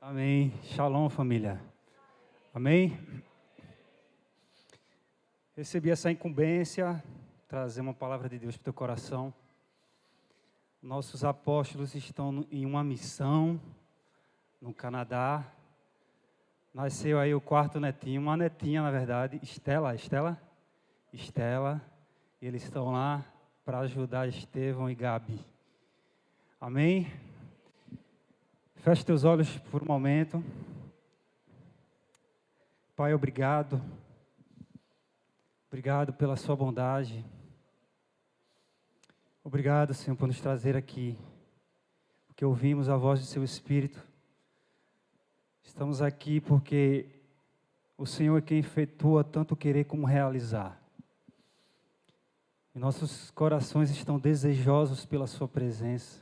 Amém. Shalom, família. Amém. Recebi essa incumbência, trazer uma palavra de Deus para o teu coração. Nossos apóstolos estão em uma missão no Canadá. Nasceu aí o quarto netinho, uma netinha, na verdade, Estela. E eles estão lá para ajudar Estevão e Gabi. Amém? Feche teus olhos por um momento. Pai, obrigado. Obrigado pela sua bondade. Obrigado, Senhor, por nos trazer aqui. Porque ouvimos a voz do seu Espírito. Estamos aqui porque o Senhor é quem efetua tanto querer como realizar. E nossos corações estão desejosos pela sua presença.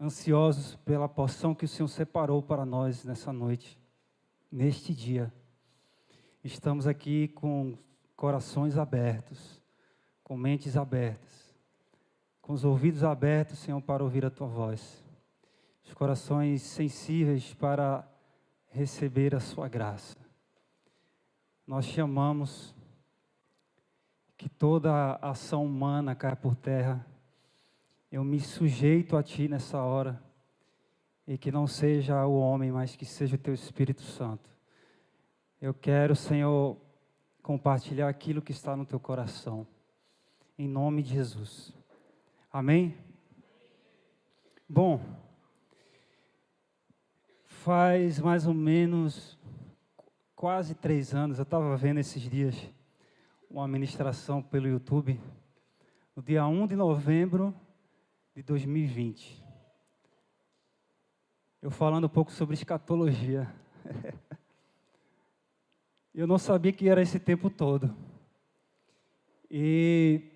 Ansiosos pela porção que o Senhor separou para nós nessa noite, neste dia. Estamos aqui com corações abertos, com mentes abertas, com os ouvidos abertos, Senhor, para ouvir a Tua voz. Os corações sensíveis para receber a Sua graça. Nós te amamos, que toda ação humana caia por terra. Eu me sujeito a Ti nessa hora, e que não seja o homem, mas que seja o Teu Espírito Santo. Eu quero, Senhor, compartilhar aquilo que está no Teu coração, em nome de Jesus. Amém? Bom, faz mais ou menos quase 3 anos, eu estava vendo esses dias uma ministração pelo YouTube, no dia 1 de novembro de 2020. Eu falando um pouco sobre escatologia. Eu não sabia que era esse tempo todo. E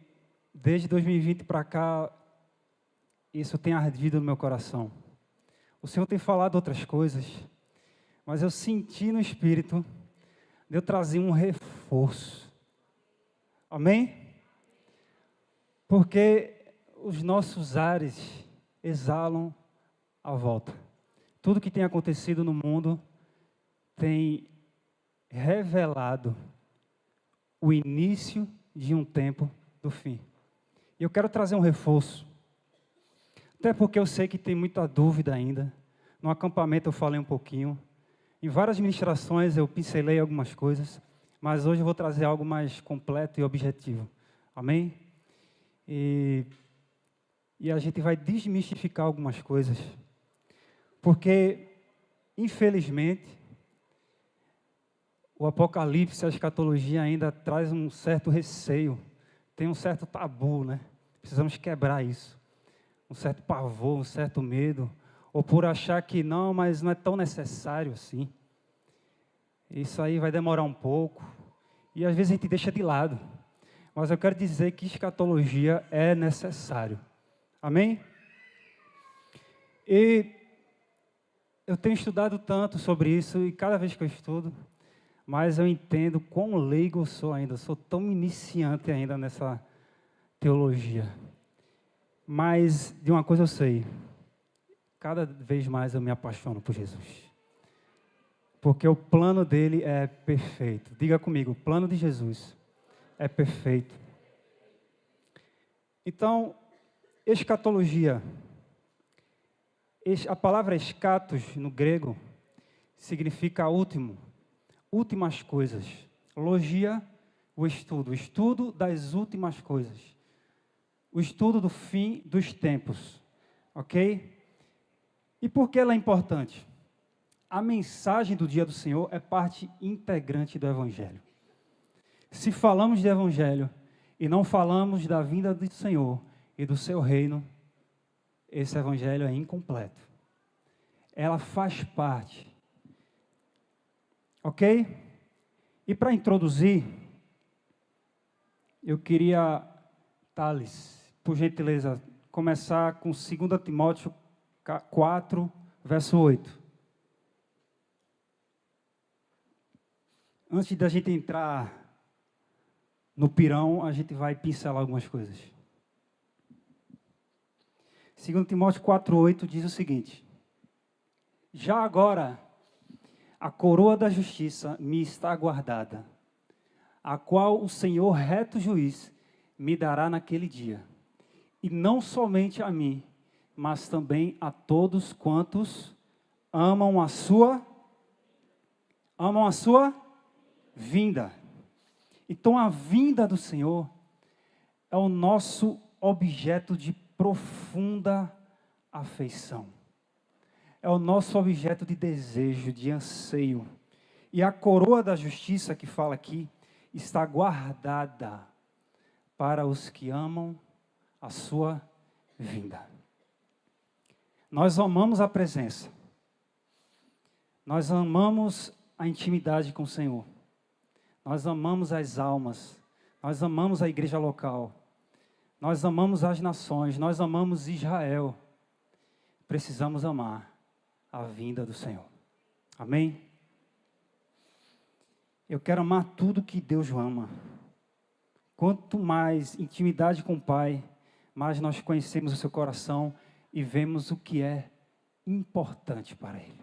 desde 2020 para cá, isso tem ardido no meu coração. O Senhor tem falado outras coisas, mas eu senti no Espírito de eu trazer um reforço. Amém? Porque os nossos ares exalam a volta. Tudo que tem acontecido no mundo tem revelado o início de um tempo do fim. E eu quero trazer um reforço. Até porque eu sei que tem muita dúvida ainda. No acampamento eu falei um pouquinho. Em várias ministrações eu pincelei algumas coisas. Mas hoje eu vou trazer algo mais completo e objetivo. Amém? E a gente vai desmistificar algumas coisas. Porque, infelizmente, o Apocalipse, a escatologia ainda traz um certo receio. Tem um certo tabu, né? Precisamos quebrar isso. Um certo pavor, um certo medo. Ou por achar que não, mas não é tão necessário assim. Isso aí vai demorar um pouco. E às vezes a gente deixa de lado. Mas eu quero dizer que escatologia é necessário. Amém? E eu tenho estudado tanto sobre isso, e cada vez que eu estudo, mas eu entendo quão leigo eu sou ainda, sou tão iniciante ainda nessa teologia. Mas de uma coisa eu sei, cada vez mais eu me apaixono por Jesus. Porque o plano dele é perfeito. Diga comigo, o plano de Jesus é perfeito. Então, escatologia. A palavra escatos, no grego, significa último, últimas coisas. Logia, o estudo das últimas coisas. O estudo do fim dos tempos. Ok? E por que ela é importante? A mensagem do dia do Senhor é parte integrante do Evangelho. Se falamos de Evangelho e não falamos da vinda do Senhor e do seu reino, esse Evangelho é incompleto. Ela faz parte. Ok? E para introduzir, eu queria, Thales, por gentileza, começar com 2 Timóteo 4, verso 8. Antes da gente entrar no pirão, a gente vai pincelar algumas coisas. 2 Timóteo 4,8 diz o seguinte: Já agora, a coroa da justiça me está guardada, a qual o Senhor reto juiz me dará naquele dia. E não somente a mim, mas também a todos quantos amam a sua vinda. Então a vinda do Senhor é o nosso objeto de profunda afeição. É o nosso objeto de desejo, de anseio. E a coroa da justiça que fala aqui está guardada para os que amam a sua vinda. Nós amamos a presença. Nós amamos a intimidade com o Senhor. Nós amamos as almas. Nós amamos a igreja local. Nós amamos as nações. Nós amamos Israel. Precisamos amar a vinda do Senhor. Amém? Eu quero amar tudo que Deus ama. Quanto mais intimidade com o Pai, mais nós conhecemos o seu coração e vemos o que é importante para Ele.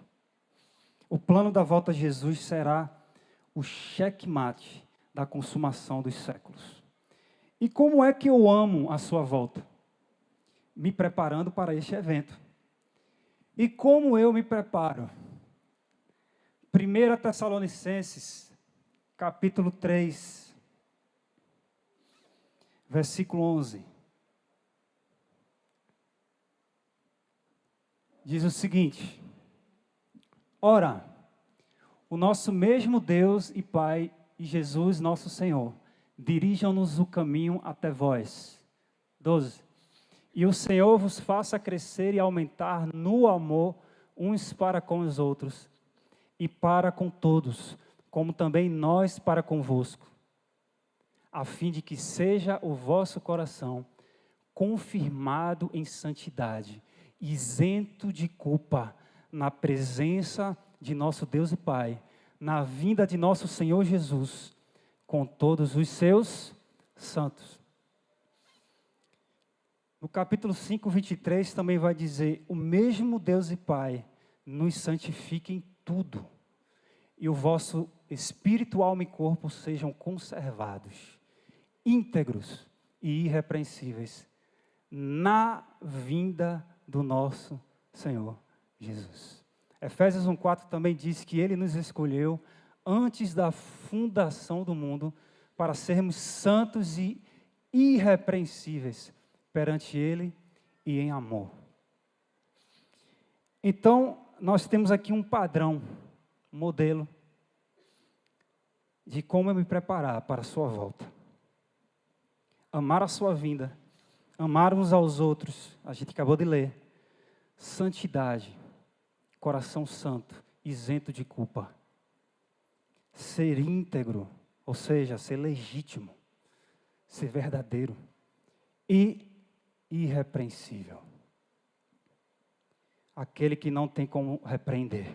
O plano da volta a Jesus será o checkmate da consumação dos séculos. E como é que eu amo a sua volta? Me preparando para este evento. E como eu me preparo? 1 Tessalonicenses, capítulo 3, versículo 11. Diz o seguinte: ora, o nosso mesmo Deus e Pai e Jesus nosso Senhor, dirijam-nos o caminho até vós. 12. E o Senhor vos faça crescer e aumentar no amor uns para com os outros e para com todos, como também nós para convosco, a fim de que seja o vosso coração confirmado em santidade, isento de culpa, na presença de nosso Deus e Pai, na vinda de nosso Senhor Jesus, com todos os seus santos. No capítulo 5, 23, também vai dizer: o mesmo Deus e Pai nos santifique em tudo, e o vosso espírito, alma e corpo sejam conservados, íntegros e irrepreensíveis, na vinda do nosso Senhor Jesus. Efésios 1,4 também diz que Ele nos escolheu antes da fundação do mundo para sermos santos e irrepreensíveis perante Ele e em amor. Então, nós temos aqui um padrão, um modelo de como eu me preparar para a sua volta. Amar a sua vinda, amar uns aos outros, a gente acabou de ler. Santidade, coração santo, isento de culpa. Ser íntegro, ou seja, ser legítimo, ser verdadeiro e irrepreensível. Aquele que não tem como repreender.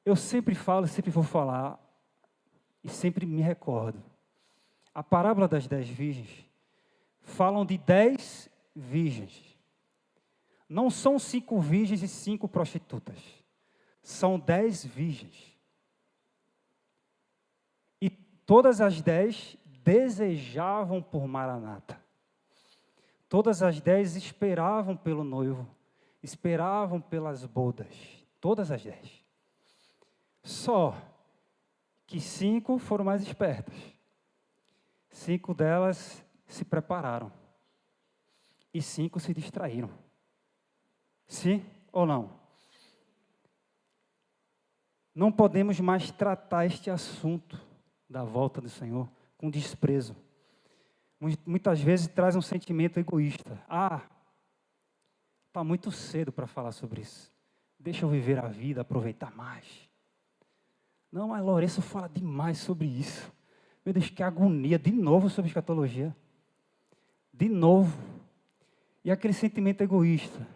Eu sempre falo, sempre vou falar, e sempre me recordo. A parábola das 10 virgens falam de 10 virgens. Não são 5 virgens e 5 prostitutas. São 10 virgens. E todas as 10 desejavam por Maranata. Todas as 10 esperavam pelo noivo. Esperavam pelas bodas. Todas as 10. Só que 5 foram mais espertas. 5 delas se prepararam. E 5 se distraíram. Sim ou não? Não podemos mais tratar este assunto da volta do Senhor com desprezo. Muitas vezes traz um sentimento egoísta. Está muito cedo para falar sobre isso. Deixa eu viver a vida, aproveitar mais. Não, mas Lourenço fala demais sobre isso. Meu Deus, que agonia. De novo sobre escatologia. De novo. E aquele sentimento egoísta.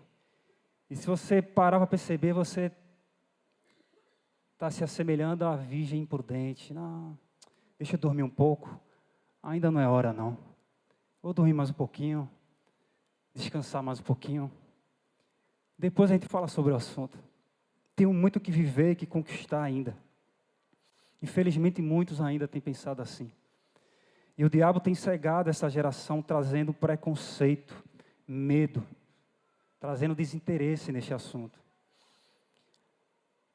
E se você parar para perceber, você está se assemelhando à virgem imprudente. Não, deixa eu dormir um pouco. Ainda não é hora, não. Vou dormir mais um pouquinho. Descansar mais um pouquinho. Depois a gente fala sobre o assunto. Tenho muito que viver e que conquistar ainda. Infelizmente, muitos ainda têm pensado assim. E o diabo tem cegado essa geração, trazendo preconceito, medo, trazendo desinteresse neste assunto.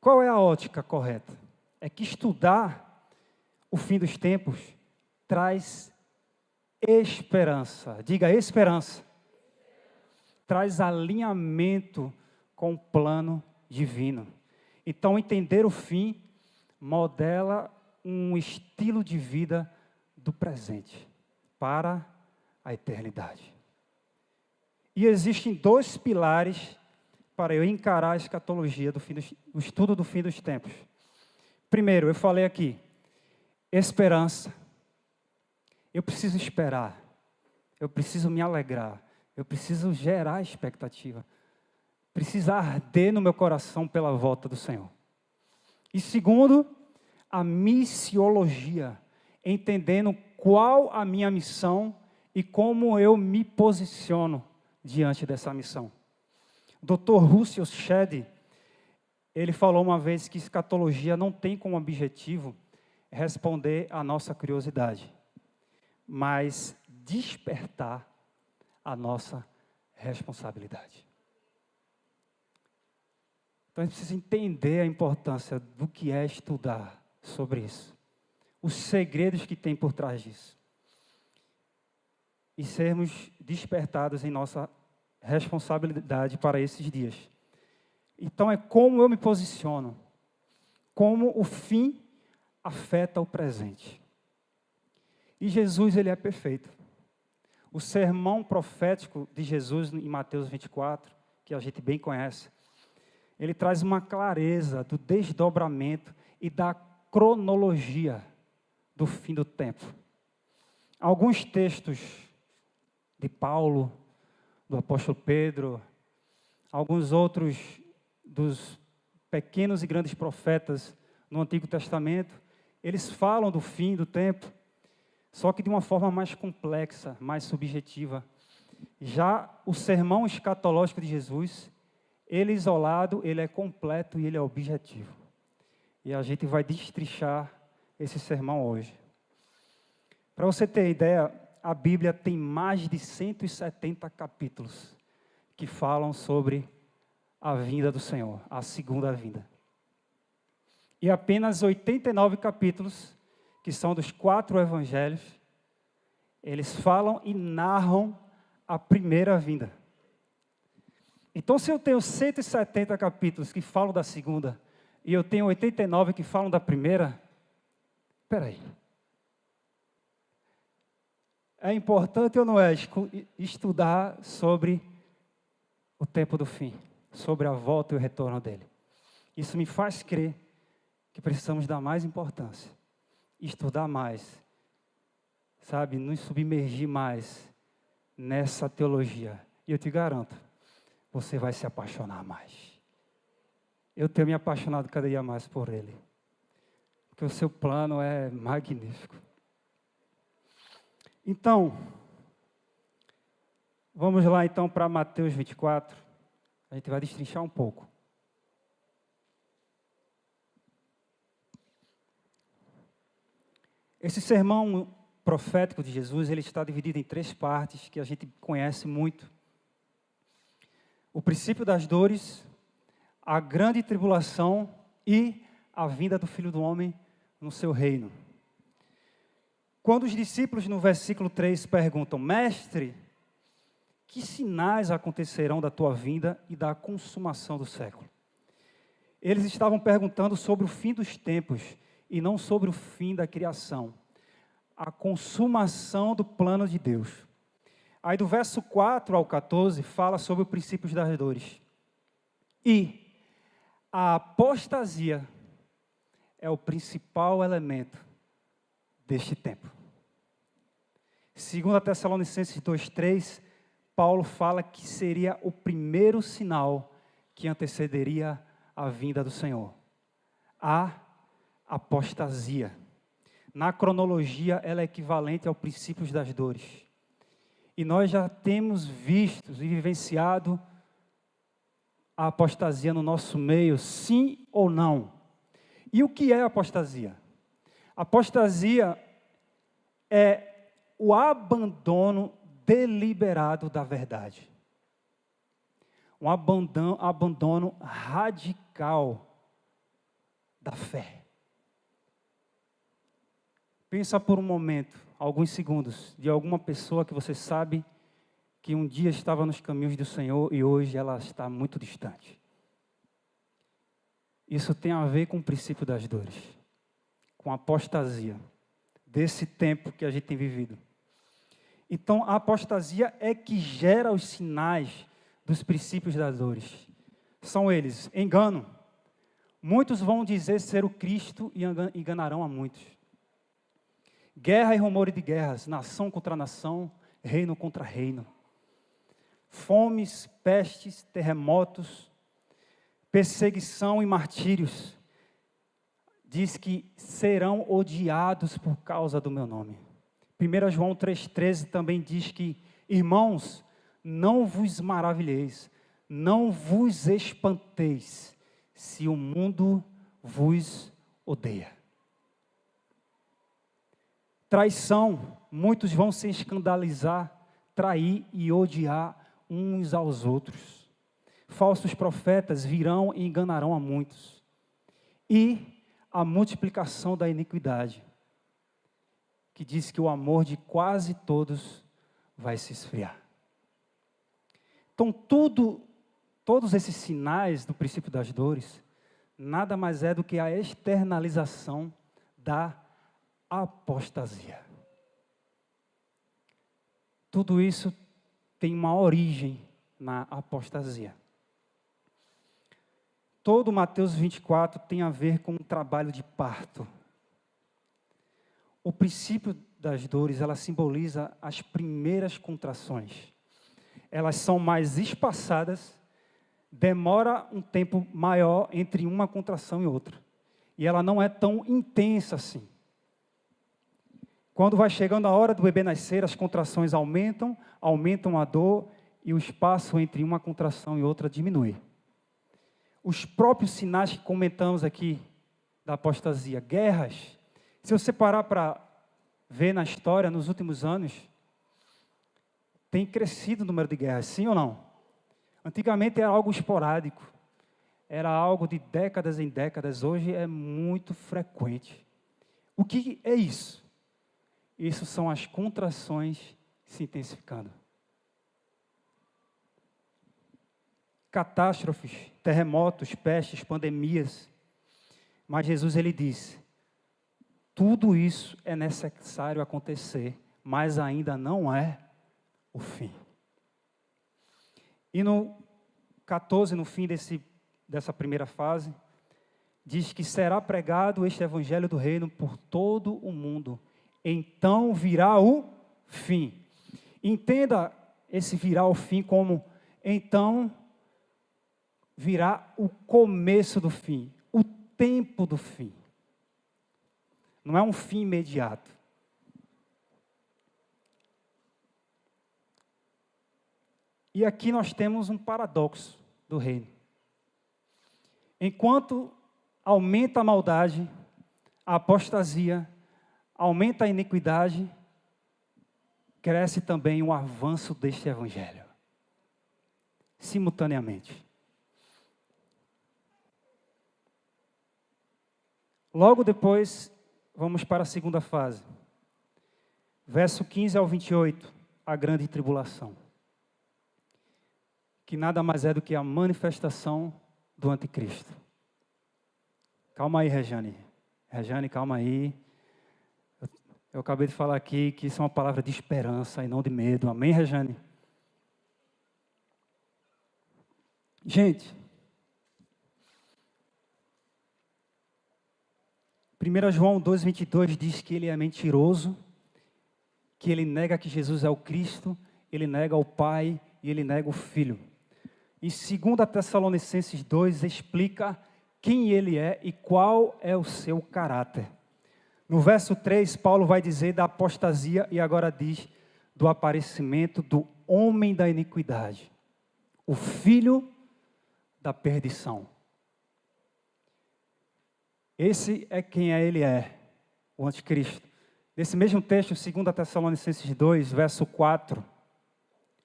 Qual é a ótica correta? É que estudar o fim dos tempos traz esperança. Diga esperança. Traz alinhamento com o plano divino. Então, entender o fim modela um estilo de vida do presente para a eternidade. E existem dois pilares para eu encarar a escatologia o estudo do fim dos tempos. Primeiro, eu falei aqui, esperança. Eu preciso esperar, eu preciso me alegrar, eu preciso gerar expectativa. Precisa arder no meu coração pela volta do Senhor. E segundo, a missiologia, entendendo qual a minha missão e como eu me posiciono diante dessa missão. O Dr. Russell Shedd, ele falou uma vez que escatologia não tem como objetivo responder à nossa curiosidade, mas despertar a nossa responsabilidade. Então, a gente precisa entender a importância do que é estudar sobre isso. Os segredos que tem por trás disso. E sermos despertados em nossa responsabilidade para esses dias. Então, é como eu me posiciono. Como o fim afeta o presente. E Jesus, ele é perfeito. O sermão profético de Jesus em Mateus 24, que a gente bem conhece, ele traz uma clareza do desdobramento e da cronologia do fim do tempo. Alguns textos de Paulo, do apóstolo Pedro, alguns outros dos pequenos e grandes profetas no Antigo Testamento, eles falam do fim do tempo, só que de uma forma mais complexa, mais subjetiva. Já o sermão escatológico de Jesus, ele isolado, ele é completo e ele é objetivo. E a gente vai destrinchar esse sermão hoje. Para você ter ideia, a Bíblia tem mais de 170 capítulos que falam sobre a vinda do Senhor, a segunda vinda. E apenas 89 capítulos, que são dos 4 evangelhos, eles falam e narram a primeira vinda. Então, se eu tenho 170 capítulos que falam da segunda, e eu tenho 89 que falam da primeira, espera aí. É importante ou não é estudar sobre o tempo do fim, sobre a volta e o retorno dele? Isso me faz crer que precisamos dar mais importância, estudar mais, sabe, nos submergir mais nessa teologia. E eu te garanto, você vai se apaixonar mais. Eu tenho me apaixonado cada dia mais por ele, porque o seu plano é magnífico. Então, vamos lá então para Mateus 24, a gente vai destrinchar um pouco. Esse sermão profético de Jesus, ele está dividido em 3 partes que a gente conhece muito. O princípio das dores, a grande tribulação e a vinda do Filho do Homem no seu reino. Quando os discípulos no versículo 3 perguntam, Mestre, que sinais acontecerão da tua vinda e da consumação do século? Eles estavam perguntando sobre o fim dos tempos e não sobre o fim da criação. A consumação do plano de Deus. Aí do verso 4 ao 14 fala sobre o princípio das dores. E a apostasia é o principal elemento deste tempo. 2 Tessalonicenses 2:3, Paulo fala que seria o primeiro sinal que antecederia a vinda do Senhor. A apostasia. Na cronologia, ela é equivalente ao princípio das dores. E nós já temos visto e vivenciado a apostasia no nosso meio, sim ou não? E o que é apostasia? Apostasia é o abandono deliberado da verdade. Um abandono radical da fé. Pensa por um momento, alguns segundos, de alguma pessoa que você sabe que um dia estava nos caminhos do Senhor e hoje ela está muito distante. Isso tem a ver com o princípio das dores, com a apostasia, desse tempo que a gente tem vivido. Então, a apostasia é que gera os sinais dos princípios das dores. São eles: engano. Muitos vão dizer ser o Cristo e enganarão a muitos. Guerra e rumores de guerras, nação contra nação, reino contra reino. Fomes, pestes, terremotos, perseguição e martírios. Diz que serão odiados por causa do meu nome. 1 João 3,13 também diz que, irmãos, não vos maravilheis, não vos espanteis, se o mundo vos odeia. Traição, muitos vão se escandalizar, trair e odiar uns aos outros. Falsos profetas virão e enganarão a muitos. E a multiplicação da iniquidade, que diz que o amor de quase todos vai se esfriar. Então, todos esses sinais do princípio das dores, nada mais é do que a externalização da apostasia. Tudo isso tem uma origem na apostasia. Todo Mateus 24 tem a ver com um trabalho de parto. O princípio das dores, ela simboliza as primeiras contrações. Elas são mais espaçadas, demora um tempo maior entre uma contração e outra. E ela não é tão intensa assim. Quando vai chegando a hora do bebê nascer, as contrações aumentam a dor e o espaço entre uma contração e outra diminui. Os próprios sinais que comentamos aqui da apostasia, guerras, se você parar para ver na história, nos últimos anos, tem crescido o número de guerras, sim ou não? Antigamente era algo esporádico, era algo de décadas em décadas, hoje é muito frequente. O que é isso? Isso são as contrações se intensificando. Catástrofes, terremotos, pestes, pandemias. Mas Jesus, ele diz, tudo isso é necessário acontecer, mas ainda não é o fim. E no 14, no fim dessa primeira fase, diz que será pregado este evangelho do reino por todo o mundo. Então virá o fim. Entenda esse virá o fim como, então virá o começo do fim, o tempo do fim. Não é um fim imediato. E aqui nós temos um paradoxo do reino. Enquanto aumenta a maldade, a apostasia, aumenta a iniquidade, cresce também o avanço deste evangelho. Simultaneamente. Logo depois, vamos para a segunda fase. Verso 15 ao 28, a grande tribulação. Que nada mais é do que a manifestação do anticristo. Calma aí, Rejane. Rejane, calma aí. Eu acabei de falar aqui que isso é uma palavra de esperança e não de medo. Amém, Rejane? Gente, 1 João 2,22 diz que ele é mentiroso, que ele nega que Jesus é o Cristo, ele nega o Pai e ele nega o Filho. E 2 Tessalonicenses 2 explica quem ele é e qual é o seu caráter. No verso 3, Paulo vai dizer da apostasia e agora diz do aparecimento do homem da iniquidade, o filho da perdição. Esse é quem ele é, o anticristo. Nesse mesmo texto, 2 Tessalonicenses 2, verso 4,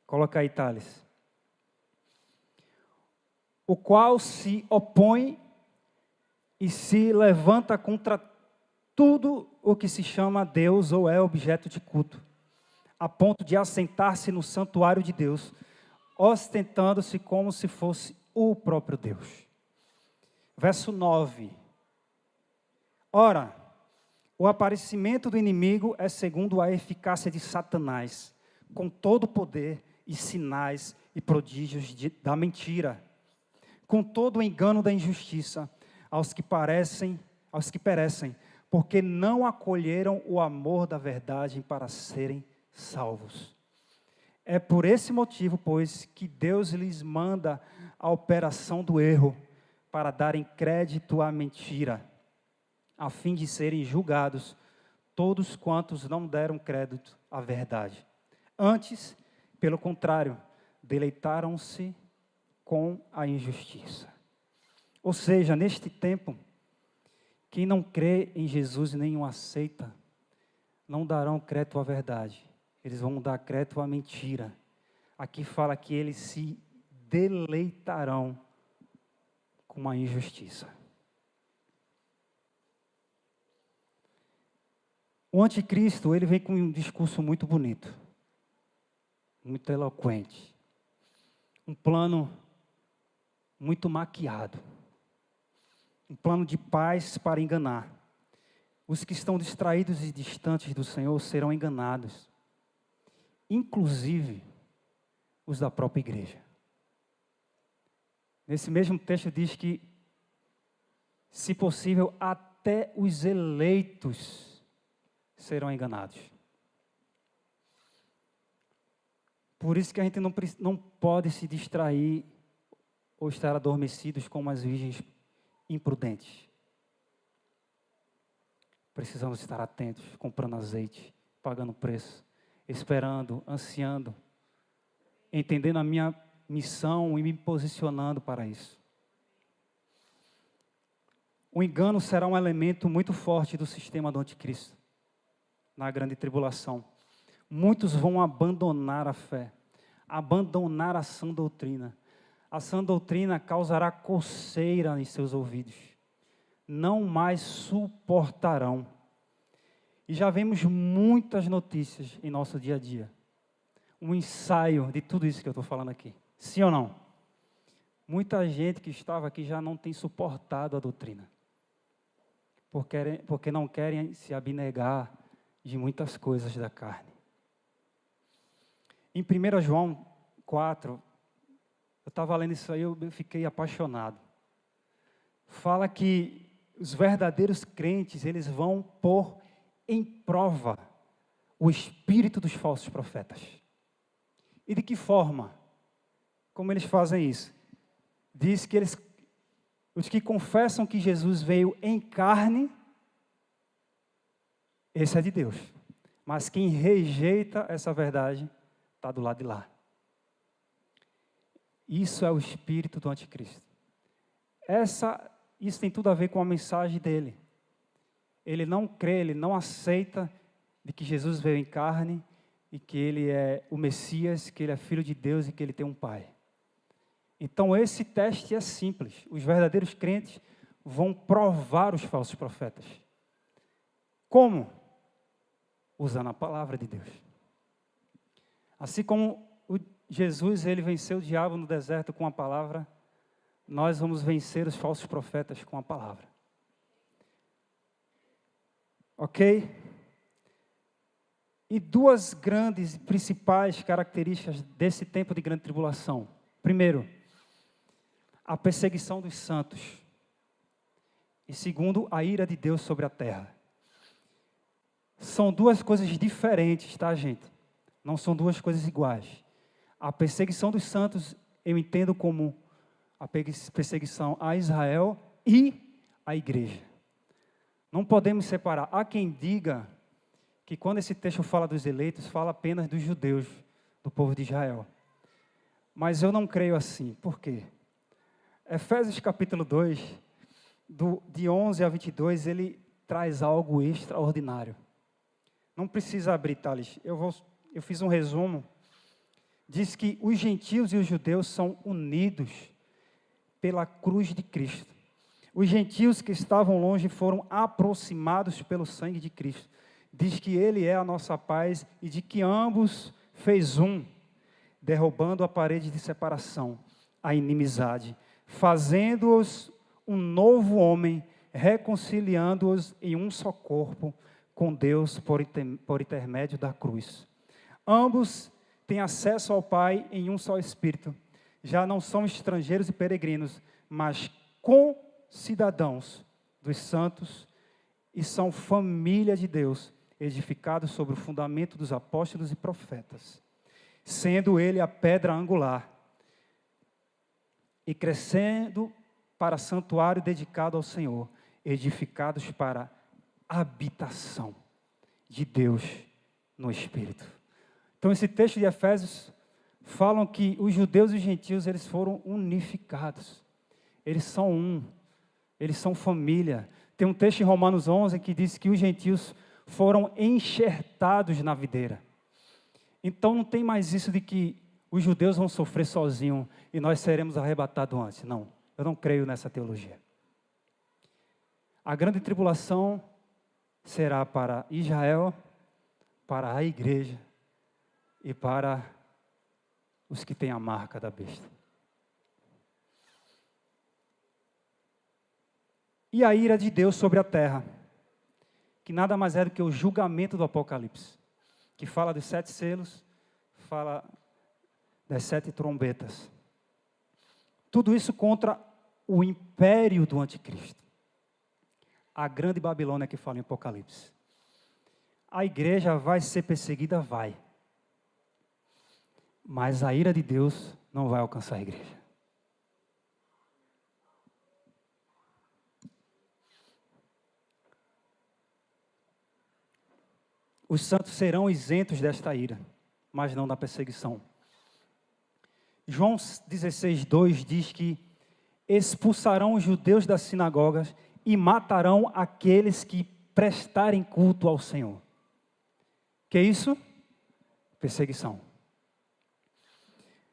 coloca aí, Thales. O qual se opõe e se levanta contra tudo o que se chama Deus ou é objeto de culto, a ponto de assentar-se no santuário de Deus, ostentando-se como se fosse o próprio Deus. Verso 9. Ora, o aparecimento do inimigo é segundo a eficácia de Satanás, com todo o poder e sinais e prodígios da mentira, com todo o engano da injustiça, aos que perecem, porque não acolheram o amor da verdade para serem salvos. É por esse motivo, pois, que Deus lhes manda a operação do erro, para darem crédito à mentira, a fim de serem julgados todos quantos não deram crédito à verdade. Antes, pelo contrário, deleitaram-se com a injustiça. Ou seja, neste tempo, quem não crê em Jesus e nem o aceita, não darão crédito à verdade. Eles vão dar crédito à mentira. Aqui fala que eles se deleitarão com a injustiça. O anticristo, ele vem com um discurso muito bonito, muito eloquente. Um plano muito maquiado. Um plano de paz para enganar. Os que estão distraídos e distantes do Senhor serão enganados. Inclusive, os da própria igreja. Nesse mesmo texto diz que, se possível, até os eleitos serão enganados. Por isso que a gente não pode se distrair ou estar adormecidos como as virgens imprudentes. Precisamos estar atentos, comprando azeite, pagando preço, esperando, ansiando, entendendo a minha missão e me posicionando para isso. O engano será um elemento muito forte do sistema do anticristo, na grande tribulação. Muitos vão abandonar a fé, abandonar a sã doutrina. A sã doutrina causará coceira em seus ouvidos. Não mais suportarão. E já vemos muitas notícias em nosso dia a dia. Um ensaio de tudo isso que eu estou falando aqui. Sim ou não? Muita gente que estava aqui já não tem suportado a doutrina. Porque não querem se abnegar de muitas coisas da carne. Em 1 João 4, eu estava lendo isso aí, eu fiquei apaixonado. Fala que os verdadeiros crentes, eles vão pôr em prova o espírito dos falsos profetas. E de que forma? Como eles fazem isso? Diz que os que confessam que Jesus veio em carne, esse é de Deus. Mas quem rejeita essa verdade, está do lado de lá. Isso é o espírito do anticristo. Isso tem tudo a ver com a mensagem dele. Ele não crê, ele não aceita de que Jesus veio em carne e que ele é o Messias, que ele é filho de Deus e que ele tem um pai. Então esse teste é simples. Os verdadeiros crentes vão provar os falsos profetas. Como? Usando a palavra de Deus. Assim como Jesus, ele venceu o diabo no deserto com a palavra, nós vamos vencer os falsos profetas com a palavra. Ok? E duas grandes e principais características desse tempo de grande tribulação. Primeiro, a perseguição dos santos. E segundo, a ira de Deus sobre a terra. São duas coisas diferentes, tá, gente? Não são duas coisas iguais. A perseguição dos santos, eu entendo como a perseguição a Israel e a igreja. Não podemos separar. Há quem diga que quando esse texto fala dos eleitos, fala apenas dos judeus, do povo de Israel. Mas eu não creio assim. Por quê? Efésios capítulo 2, de 11 a 22, ele traz algo extraordinário. Não precisa abrir, Thales. Eu fiz um resumo. Diz que os gentios e os judeus são unidos pela cruz de Cristo. Os gentios que estavam longe foram aproximados pelo sangue de Cristo. Diz que Ele é a nossa paz e de que ambos fez um, derrubando a parede de separação, a inimizade, fazendo-os um novo homem, reconciliando-os em um só corpo com Deus por intermédio da cruz. Ambos têm acesso ao Pai em um só Espírito. Já não são estrangeiros e peregrinos, mas concidadãos dos santos e são família de Deus, edificados sobre o fundamento dos apóstolos e profetas, sendo Ele a pedra angular e crescendo para santuário dedicado ao Senhor, edificados para habitação de Deus no Espírito. Então, esse texto de Efésios falam que os judeus e os gentios, eles foram unificados. Eles são um. Eles são família. Tem um texto em Romanos 11 que diz que os gentios foram enxertados na videira. Então, não tem mais isso de que os judeus vão sofrer sozinhos e nós seremos arrebatados antes. Não, eu não creio nessa teologia. A grande tribulação será para Israel, para a igreja e para os que têm a marca da besta. E a ira de Deus sobre a terra, que nada mais é do que o julgamento do Apocalipse, que fala dos 7 selos, fala das 7 trombetas. Tudo isso contra o império do anticristo. A grande Babilônia que fala em Apocalipse. A igreja vai ser perseguida? Vai. Mas a ira de Deus não vai alcançar a igreja. Os santos serão isentos desta ira, mas não da perseguição. João 16:2 diz que expulsarão os judeus das sinagogas e matarão aqueles que prestarem culto ao Senhor. Que é isso? Perseguição.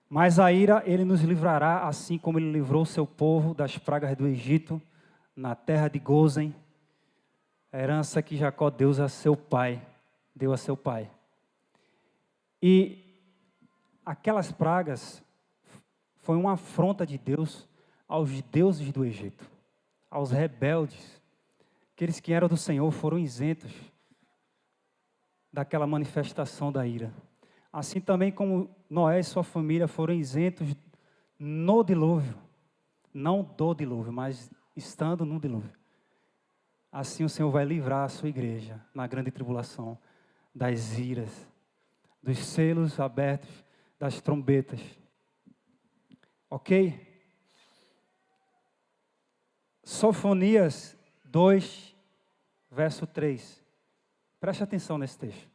Mas a ira, Ele nos livrará, assim como Ele livrou o seu povo das pragas do Egito, na terra de Gósen, a herança que Jacó deu a seu pai. E aquelas pragas foi uma afronta de Deus aos deuses do Egito, aos rebeldes. Aqueles que eram do Senhor foram isentos daquela manifestação da ira. Assim também como Noé e sua família foram isentos no dilúvio, não do dilúvio, mas estando no dilúvio. Assim o Senhor vai livrar a sua igreja na grande tribulação das iras, dos selos abertos, das trombetas. Ok? Sofonias 2, verso 3. Preste atenção nesse texto.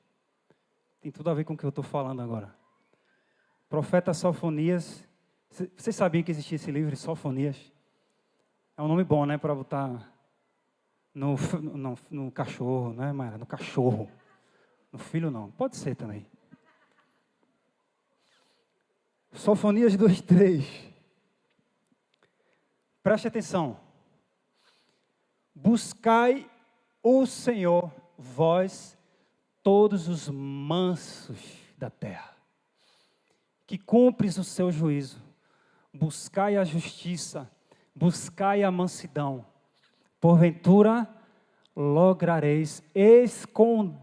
Tem tudo a ver com o que eu estou falando agora. Profeta Sofonias. Vocês sabiam que existia esse livro, Sofonias? É um nome bom, né? Para botar no cachorro, né, Mara? No cachorro. No filho não. Pode ser também. Sofonias 2:3. Preste atenção. Buscai o Senhor, vós, todos os mansos da terra, que cumpres o seu juízo. Buscai a justiça, buscai a mansidão. Porventura, lograreis esconder-vos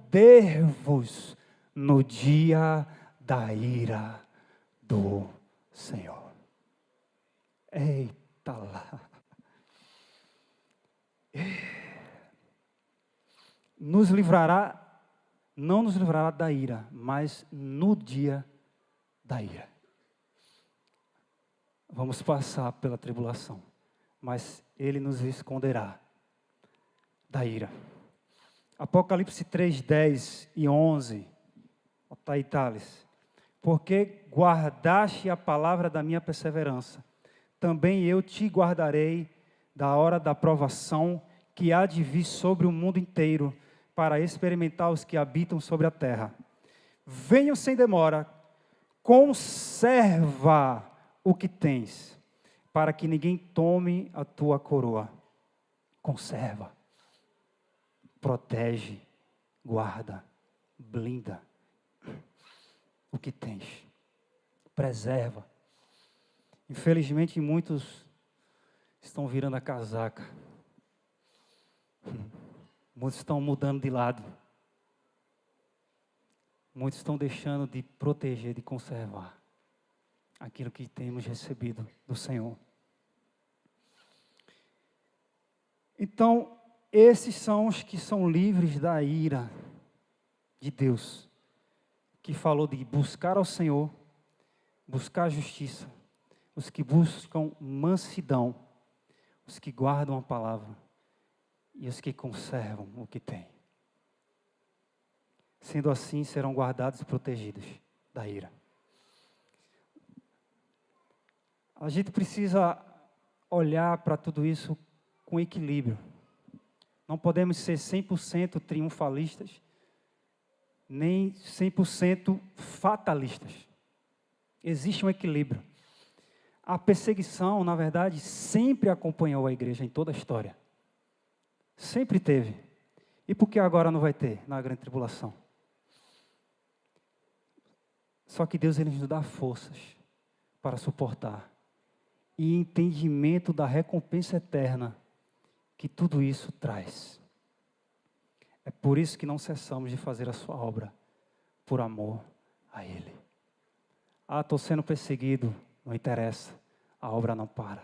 no dia da ira do Senhor. Eita lá. Nos livrará, não nos livrará da ira, mas no dia da ira. Vamos passar pela tribulação, mas Ele nos esconderá da ira. Apocalipse 3:10 e 11. Está aí, Thales. Porque guardaste a palavra da minha perseverança, também eu te guardarei da hora da provação que há de vir sobre o mundo inteiro, para experimentar os que habitam sobre a terra. Venham sem demora, conserva o que tens, para que ninguém tome a tua coroa. Conserva, protege, guarda, blinda o que tens, preserva. Infelizmente, muitos estão virando a casaca, muitos estão mudando de lado, muitos estão deixando de proteger, de conservar aquilo que temos recebido do Senhor. Então, esses são os que são livres da ira de Deus, que falou de buscar ao Senhor, buscar a justiça, os que buscam mansidão, os que guardam a palavra e os que conservam o que têm. Sendo assim, serão guardados e protegidos da ira. A gente precisa olhar para tudo isso com equilíbrio. Não podemos ser 100% triunfalistas, nem 100% fatalistas. Existe um equilíbrio. A perseguição, na verdade, sempre acompanhou a igreja em toda a história. Sempre teve. E por que agora não vai ter na grande tribulação? Só que Deus ele nos dá forças para suportar. E entendimento da recompensa eterna que tudo isso traz. É por isso que não cessamos de fazer a sua obra, por amor a Ele. Ah, estou sendo perseguido, não interessa, a obra não para.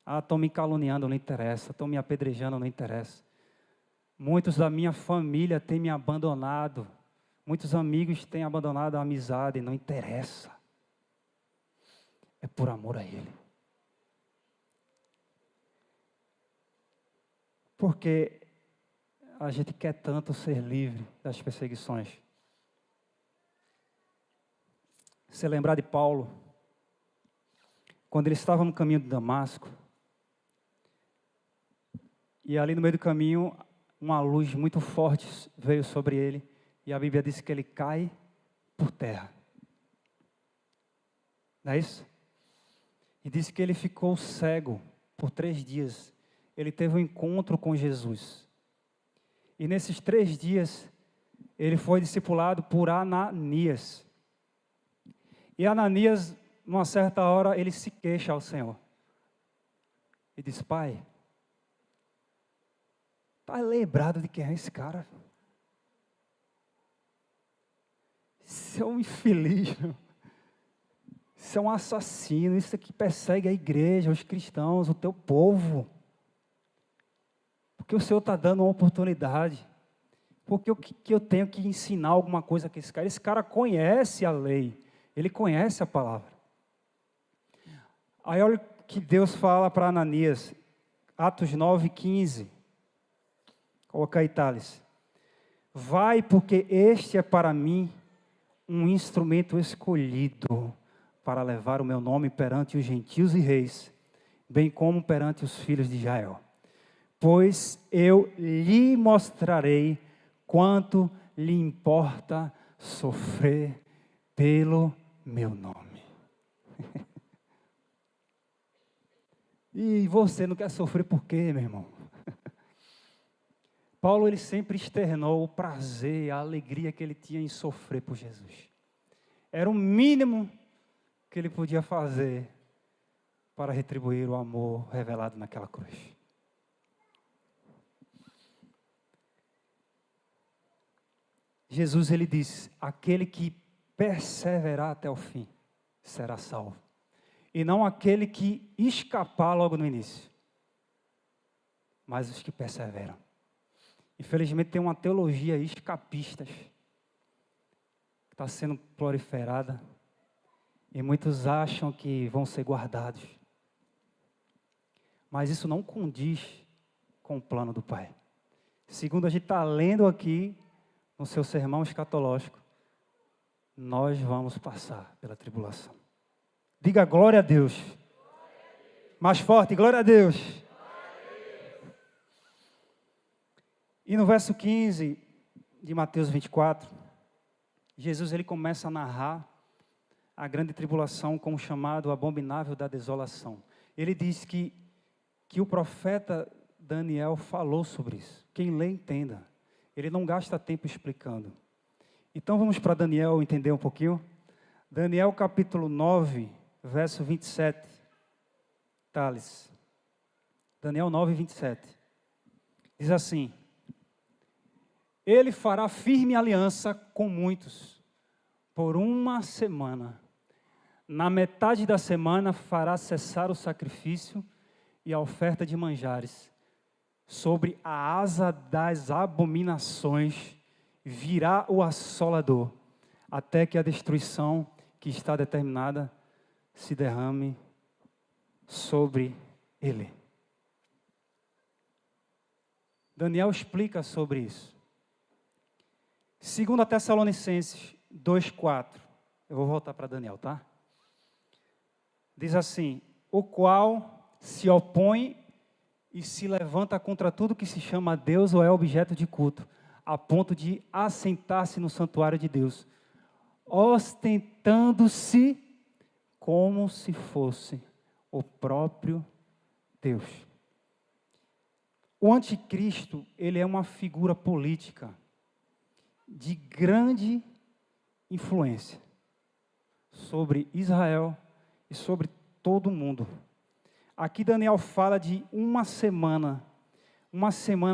Ah, estão me caluniando, não interessa, estão me apedrejando, não interessa. Muitos da minha família têm me abandonado, muitos amigos têm abandonado a amizade, não interessa. É por amor a Ele. Porque a gente quer tanto ser livre das perseguições. Se lembrar de Paulo, quando ele estava no caminho de Damasco, e ali no meio do caminho, uma luz muito forte veio sobre ele, e a Bíblia diz que ele cai por terra. Não é isso? E diz que ele ficou cego por 3 dias. Ele teve um encontro com Jesus. E nesses 3 dias, ele foi discipulado por Ananias. E Ananias, numa certa hora, ele se queixa ao Senhor. E diz: Pai, está lembrado de quem é esse cara? Isso é um infeliz, meu. Isso é um assassino, isso aqui persegue a igreja, os cristãos, o teu povo. Porque o Senhor está dando uma oportunidade. Porque eu tenho que ensinar alguma coisa a esse cara? Esse cara conhece a lei, ele conhece a palavra. Aí olha o que Deus fala para Ananias, Atos 9:15. Coloca aí, Thales. Vai, porque este é para mim um instrumento escolhido para levar o meu nome perante os gentios e reis, bem como perante os filhos de Israel. Pois eu lhe mostrarei quanto lhe importa sofrer pelo meu nome. E você não quer sofrer por quê, meu irmão? Paulo, ele sempre externou o prazer, a alegria que ele tinha em sofrer por Jesus. Era o mínimo que ele podia fazer para retribuir o amor revelado naquela cruz. Jesus, ele disse: aquele que perseverar até o fim será salvo. E não aquele que escapar logo no início, mas os que perseveram. Infelizmente tem uma teologia escapistas que está sendo proliferada e muitos acham que vão ser guardados. Mas isso não condiz com o plano do Pai. Segundo a gente está lendo aqui no seu sermão escatológico, nós vamos passar pela tribulação. Diga glória a Deus. Mais forte, glória a Deus. E no verso 15 de Mateus 24, Jesus ele começa a narrar a grande tribulação como chamado abominável da desolação. Ele diz que o profeta Daniel falou sobre isso. Quem lê, entenda. Ele não gasta tempo explicando. Então vamos para Daniel entender um pouquinho. Daniel capítulo 9, verso 27. Thales. Daniel 9, 27. Diz assim: Ele fará firme aliança com muitos por uma semana. Na metade da semana fará cessar o sacrifício e a oferta de manjares. Sobre a asa das abominações virá o assolador, até que a destruição que está determinada se derrame sobre ele. Daniel explica sobre isso. 2 Tessalonicenses 2,4. Eu vou voltar para Daniel, tá? Diz assim: o qual se opõe e se levanta contra tudo que se chama Deus ou é objeto de culto, a ponto de assentar-se no santuário de Deus, ostentando-se como se fosse o próprio Deus. O anticristo, ele é uma figura política de grande influência sobre Israel e sobre todo o mundo. Aqui Daniel fala de uma semana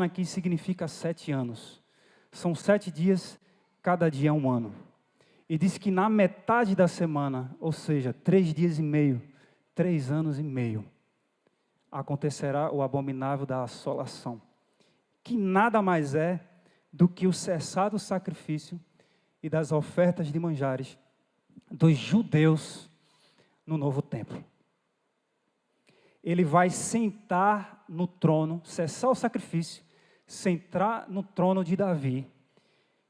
aqui significa 7 anos. São 7 dias, cada dia é um ano. E diz que na metade da semana, ou seja, 3 dias e meio, 3 anos e meio, acontecerá o abominável da assolação, que nada mais é do que o cessar do sacrifício e das ofertas de manjares dos judeus no novo templo. Ele vai sentar no trono, cessar o sacrifício, sentar no trono de Davi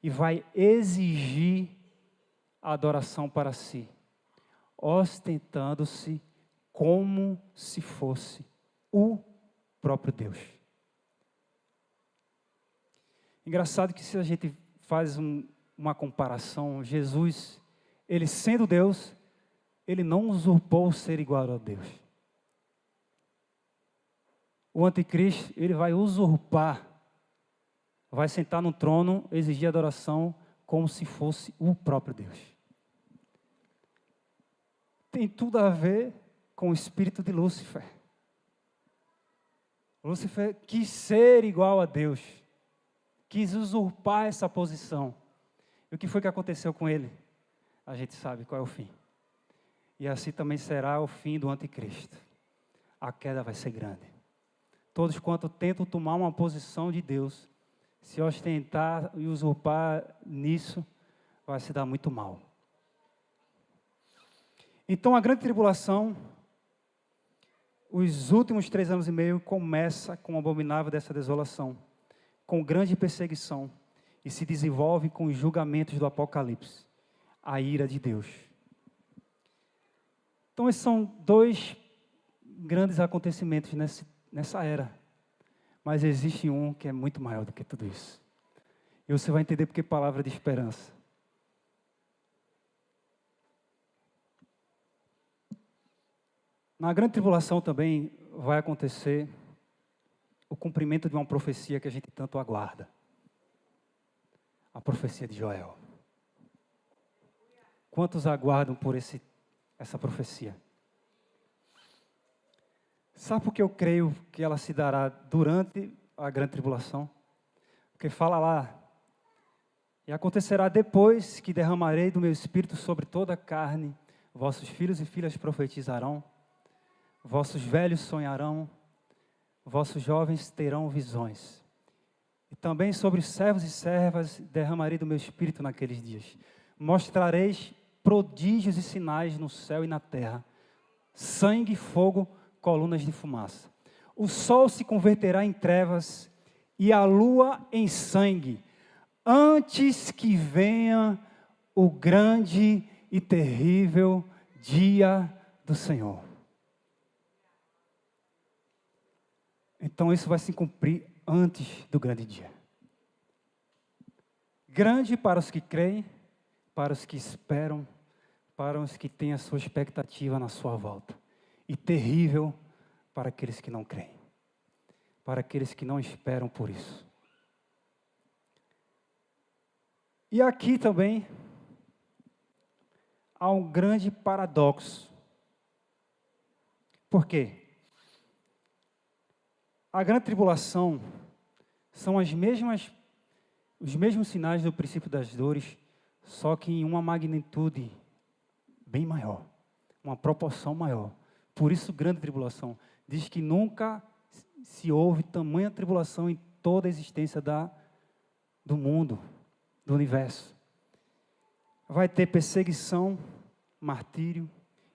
e vai exigir a adoração para si, ostentando-se como se fosse o próprio Deus. Engraçado que se a gente faz uma comparação, Jesus, ele sendo Deus, ele não usurpou o ser igual a Deus. O anticristo, ele vai usurpar, vai sentar no trono, exigir adoração como se fosse o próprio Deus. Tem tudo a ver com o espírito de Lúcifer. Lúcifer quis ser igual a Deus, quis usurpar essa posição. E o que foi que aconteceu com ele? A gente sabe qual é o fim. E assim também será o fim do anticristo. A queda vai ser grande. Todos quanto tentam tomar uma posição de Deus, se ostentar e usurpar nisso, vai se dar muito mal. Então a grande tribulação, os últimos 3 anos e meio, começa com o abominável dessa desolação, com grande perseguição, e se desenvolve com os julgamentos do Apocalipse, a ira de Deus. Então esses são 2 grandes acontecimentos nessa era. Mas existe um que é muito maior do que tudo isso. E você vai entender porque palavra de esperança. Na grande tribulação também vai acontecer o cumprimento de uma profecia que a gente tanto aguarda. A profecia de Joel. Quantos aguardam por essa profecia? Sabe por que eu creio que ela se dará durante a grande tribulação? Porque fala lá: e acontecerá depois que derramarei do meu espírito sobre toda a carne, vossos filhos e filhas profetizarão, vossos velhos sonharão, vossos jovens terão visões. E também sobre os servos e servas derramarei do meu espírito naqueles dias. Mostrareis prodígios e sinais no céu e na terra, sangue, fogo, colunas de fumaça. O sol se converterá em trevas e a lua em sangue, antes que venha o grande e terrível dia do Senhor. Então isso vai se cumprir antes do grande dia. Grande para os que creem, para os que esperam, para os que têm a sua expectativa na sua volta. E terrível para aqueles que não creem, para aqueles que não esperam por isso. E aqui também há um grande paradoxo. Por quê? A grande tribulação são os mesmos sinais do princípio das dores, só que em uma magnitude bem maior, uma proporção maior. Por isso, grande tribulação. Diz que nunca se houve tamanha tribulação em toda a existência do mundo, do universo. Vai ter perseguição, martírio,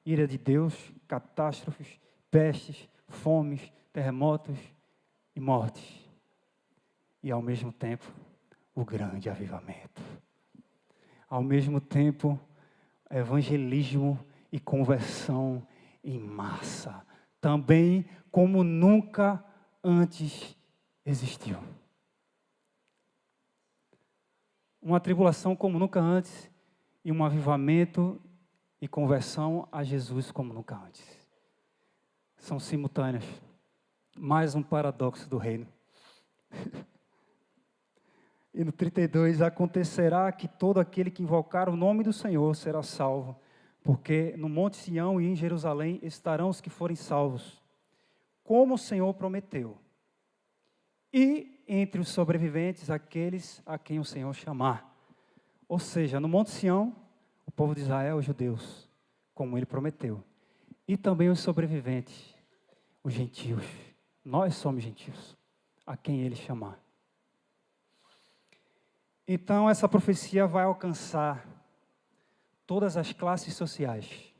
ira de Deus, catástrofes, pestes, fomes, terremotos e mortes. E ao mesmo tempo, o grande avivamento. Ao mesmo tempo, evangelismo e conversão em massa. Também como nunca antes existiu. Uma tribulação como nunca antes e um avivamento e conversão a Jesus como nunca antes. São simultâneos. Mais um paradoxo do reino. E no 32, acontecerá que todo aquele que invocar o nome do Senhor será salvo, porque no Monte Sião e em Jerusalém estarão os que forem salvos, como o Senhor prometeu. E entre os sobreviventes, aqueles a quem o Senhor chamar. Ou seja, no Monte Sião, o povo de Israel, os judeus, como ele prometeu. E também os sobreviventes, os gentios. Nós somos gentios, a quem ele chamar. Então, essa profecia vai alcançar todas as classes sociais,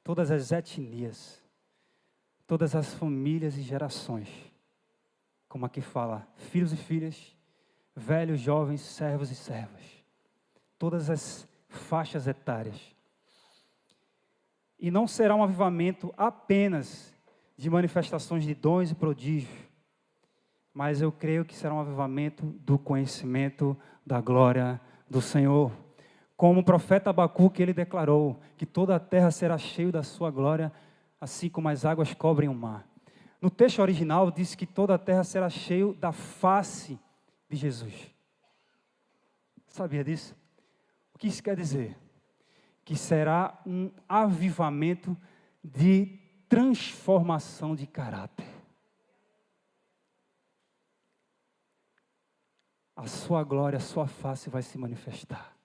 todas as etnias, todas as famílias e gerações. Como aqui fala, filhos e filhas, velhos, jovens, servos e servas. Todas as faixas etárias. E não será um avivamento apenas de manifestações de dons e prodígios, mas eu creio que será um avivamento do conhecimento da glória do Senhor. Como o profeta Abacuque, ele declarou que toda a terra será cheia da sua glória, assim como as águas cobrem o mar. No texto original, diz que toda a terra será cheia da face de Jesus. Sabia disso? O que isso quer dizer? Que será um avivamento de transformação de caráter. A sua glória, a sua face vai se manifestar.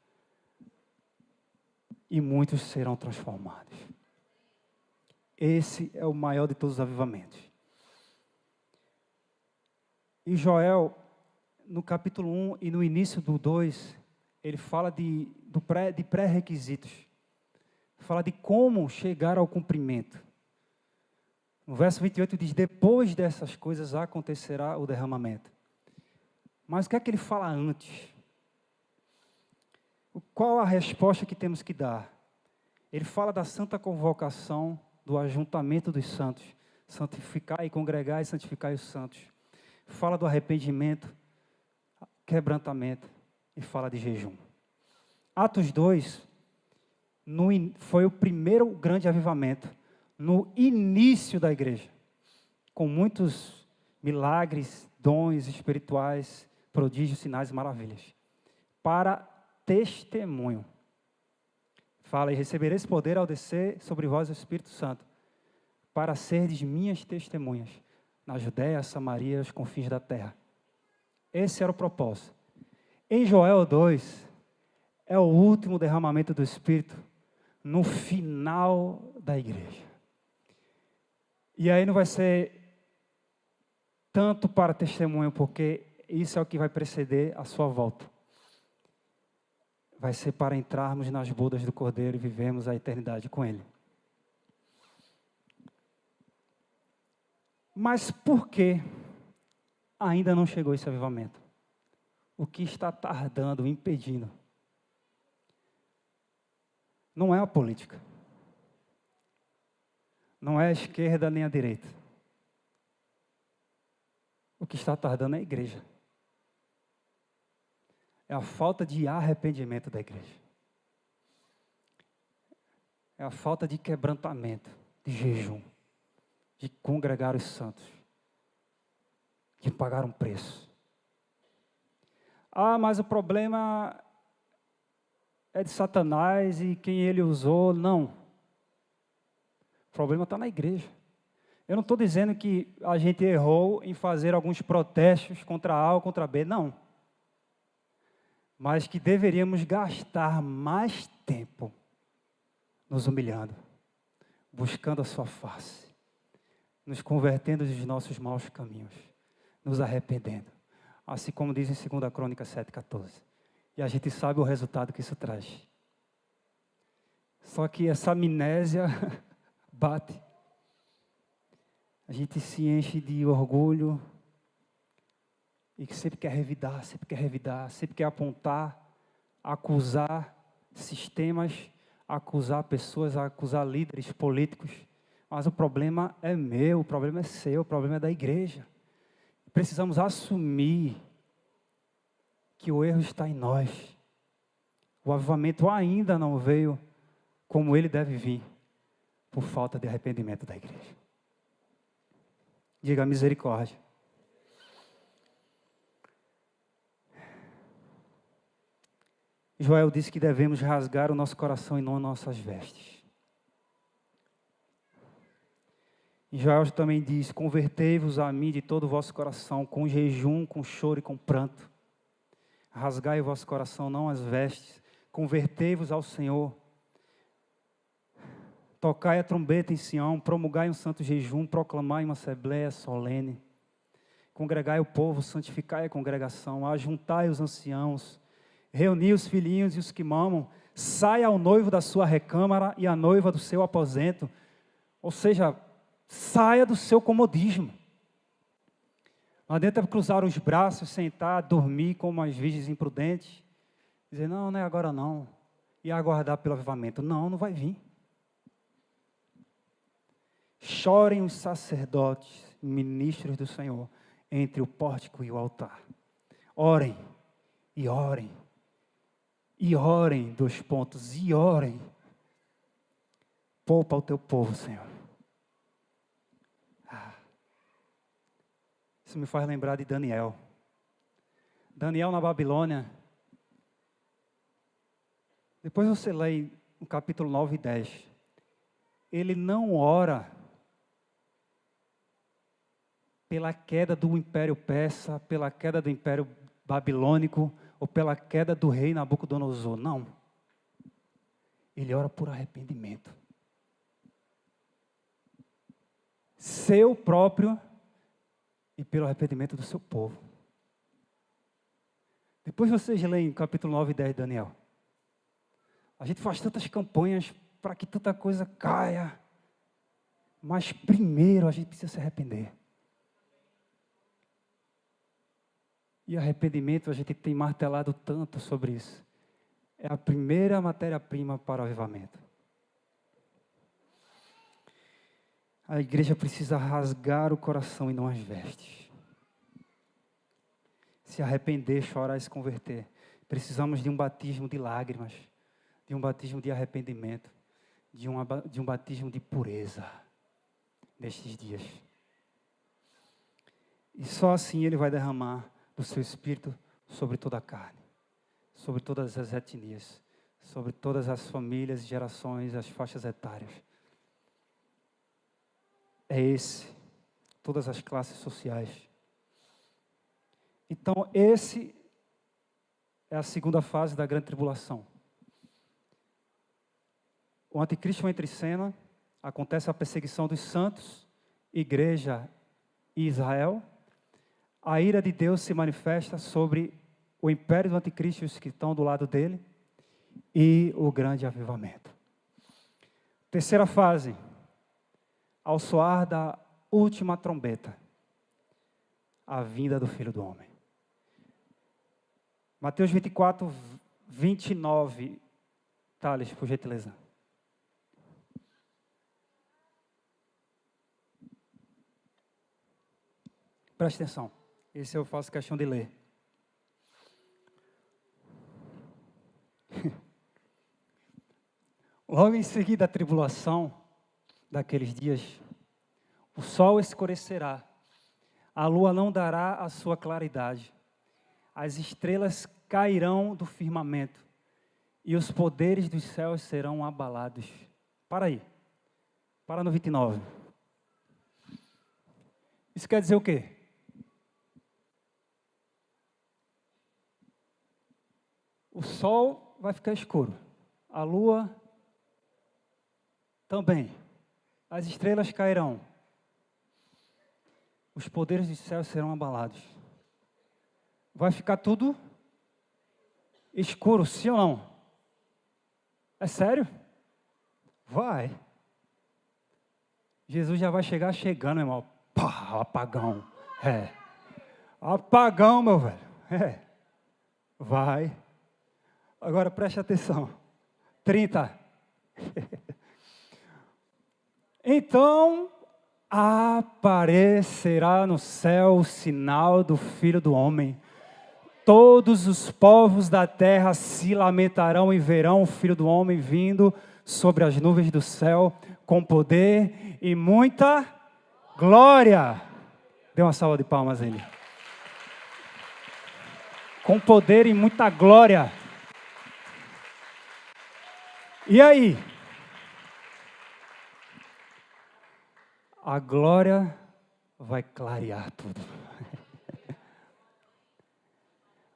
E muitos serão transformados. Esse é o maior de todos os avivamentos. E Joel, no capítulo 1 e no início do 2, ele fala de pré-requisitos. Fala de como chegar ao cumprimento. No verso 28 diz, depois dessas coisas acontecerá o derramamento. Mas o que é que ele fala antes? Qual a resposta que temos que dar? Ele fala da santa convocação, do ajuntamento dos santos. Santificar e congregar e santificar os santos. Fala do arrependimento, quebrantamento e fala de jejum. Atos 2 foi o primeiro grande avivamento no início da igreja, com muitos milagres, dons espirituais, prodígios, sinais e maravilhas, para testemunho. Fala, e recebereis poder ao descer sobre vós o Espírito Santo, para serdes minhas testemunhas, na Judéia, Samaria, os confins da terra. Esse era o propósito. Em Joel 2, é o último derramamento do Espírito, no final da igreja. E aí não vai ser tanto para testemunho, porque isso é o que vai preceder a sua volta. Vai ser para entrarmos nas bodas do Cordeiro e vivemos a eternidade com Ele. Mas por que ainda não chegou esse avivamento? O que está tardando, impedindo? Não é a política. Não é a esquerda nem a direita. O que está tardando é a igreja. É a falta de arrependimento da igreja. É a falta de quebrantamento, de jejum, de congregar os santos, de pagar um preço. Ah, mas o problema é de Satanás e quem ele usou. Não. O problema está na igreja. Eu não estou dizendo que a gente errou em fazer alguns protestos contra A ou contra B, não. Mas que deveríamos gastar mais tempo nos humilhando, buscando a sua face, nos convertendo dos nossos maus caminhos, nos arrependendo. Assim como diz em 2 Crônicas 7,14. E a gente sabe o resultado que isso traz. Só que essa amnésia bate. A gente se enche de orgulho e que sempre quer revidar, sempre quer apontar, acusar sistemas, acusar pessoas, acusar líderes políticos. Mas o problema é meu, o problema é seu, o problema é da igreja. Precisamos assumir que o erro está em nós. O avivamento ainda não veio como ele deve vir, por falta de arrependimento da igreja. Diga misericórdia. Joel disse que devemos rasgar o nosso coração e não nossas vestes. E Joel também diz: convertei-vos a mim de todo o vosso coração, com jejum, com choro e com pranto. Rasgai o vosso coração, não as vestes. Convertei-vos ao Senhor. Tocai a trombeta em Sião, promulgai um santo jejum, proclamai uma assembleia solene. Congregai o povo, santificai a congregação, ajuntai os anciãos, reuni os filhinhos e os que mamam, saia o noivo da sua recâmara e a noiva do seu aposento. Ou seja, saia do seu comodismo. Não adianta cruzar os braços, sentar, dormir como as virgens imprudentes, dizer, não é agora não, e aguardar pelo avivamento. Não vai vir. Chorem os sacerdotes, ministros do Senhor, entre o pórtico e o altar. Orem, e orem, e orem, e orem. Poupa o teu povo, Senhor. Isso me faz lembrar de Daniel. Daniel na Babilônia. Depois você lê no capítulo 9 e 10. Ele não ora pela queda do Império Persa, pela queda do Império Babilônico, ou pela queda do rei Nabucodonosor. Não. Ele ora por arrependimento. Seu próprio e pelo arrependimento do seu povo. Depois vocês leem capítulo 9 e 10 de Daniel. A gente faz tantas campanhas para que tanta coisa caia. Mas primeiro a gente precisa se arrepender. E arrependimento, a gente tem martelado tanto sobre isso. É a primeira matéria-prima para o avivamento. A igreja precisa rasgar o coração e não as vestes. Se arrepender, chorar e se converter. Precisamos de um batismo de lágrimas, de um batismo de arrependimento, de um batismo de pureza nestes dias. E só assim Ele vai derramar do seu Espírito sobre toda a carne, sobre todas as etnias, sobre todas as famílias, gerações, as faixas etárias. É esse, todas as classes sociais. Então, esse é a segunda fase da grande tribulação. O anticristo entra em cena, acontece a perseguição dos santos, igreja e Israel. A ira de Deus se manifesta sobre o império do anticristo e os que estão do lado dele, e o grande avivamento. Terceira fase, ao soar da última trombeta, a vinda do Filho do Homem. Mateus 24, 29, Thales, por gentileza. Preste atenção. Esse eu faço questão de ler. Logo em seguida a tribulação daqueles dias, o sol escurecerá, a lua não dará a sua claridade, as estrelas cairão do firmamento e os poderes dos céus serão abalados. Para aí, para no 29. Isso quer dizer o quê? O sol vai ficar escuro, a lua também, as estrelas cairão, os poderes dos céus serão abalados. Vai ficar tudo escuro, sim ou não? É sério? Vai. Jesus já vai chegar chegando, meu irmão. Pá, apagão. Apagão, meu velho. Vai. Agora preste atenção. 30. Então aparecerá no céu o sinal do Filho do Homem. Todos os povos da terra se lamentarão e verão o Filho do Homem vindo sobre as nuvens do céu, com poder e muita glória. Dê uma salva de palmas a ele. Com poder e muita glória. E aí? A glória vai clarear tudo.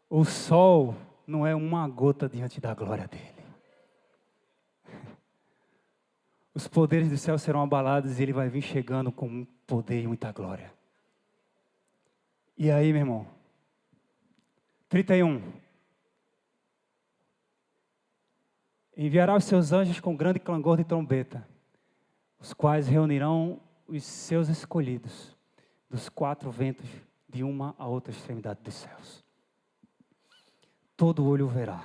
O sol não é uma gota diante da glória dele. Os poderes do céu serão abalados e ele vai vir chegando com poder e muita glória. E aí, meu irmão? 31. Enviará os seus anjos com grande clangor de trombeta, os quais reunirão os seus escolhidos dos 4 ventos de uma a outra extremidade dos céus. Todo olho verá,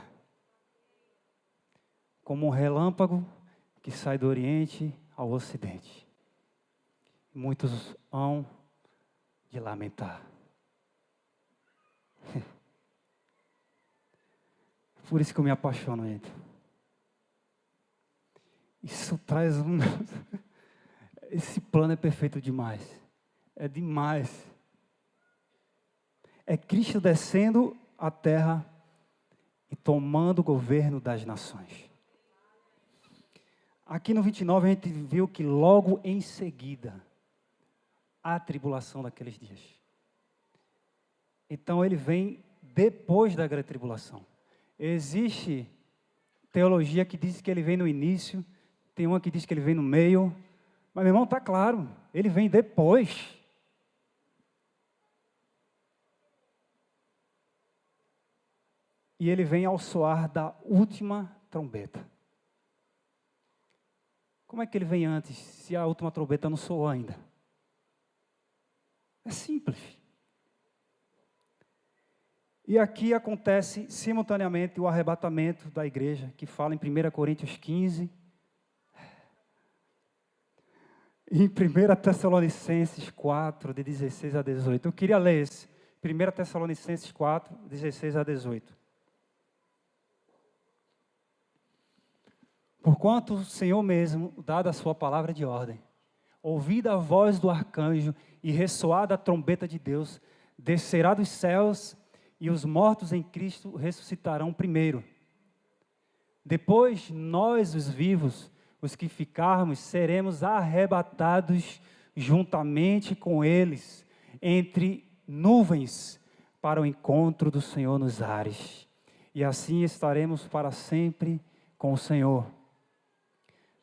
como um relâmpago que sai do Oriente ao Ocidente. Muitos hão de lamentar. Por isso que eu me apaixono, gente. Isso traz um... Esse plano é perfeito demais. É demais. É Cristo descendo à terra e tomando o governo das nações. Aqui no 29 a gente viu que logo em seguida a tribulação daqueles dias. Então ele vem depois da grande tribulação. Existe teologia que diz que ele vem no início, tem uma que diz que ele vem no meio, mas meu irmão, está claro, ele vem depois. E ele vem ao soar da última trombeta. Como é que ele vem antes, se a última trombeta não soou ainda? É simples. E aqui acontece simultaneamente o arrebatamento da igreja, que fala em 1 Coríntios 15. E em 1 Tessalonicenses 4, de 16 a 18. Eu queria ler esse. 1 Tessalonicenses 4, 16 a 18. Porquanto o Senhor mesmo, dada a sua palavra de ordem, ouvida a voz do arcanjo e ressoada a trombeta de Deus, descerá dos céus e os mortos em Cristo ressuscitarão primeiro. Depois, nós, os vivos, os que ficarmos, seremos arrebatados juntamente com eles, entre nuvens, para o encontro do Senhor nos ares. E assim estaremos para sempre com o Senhor.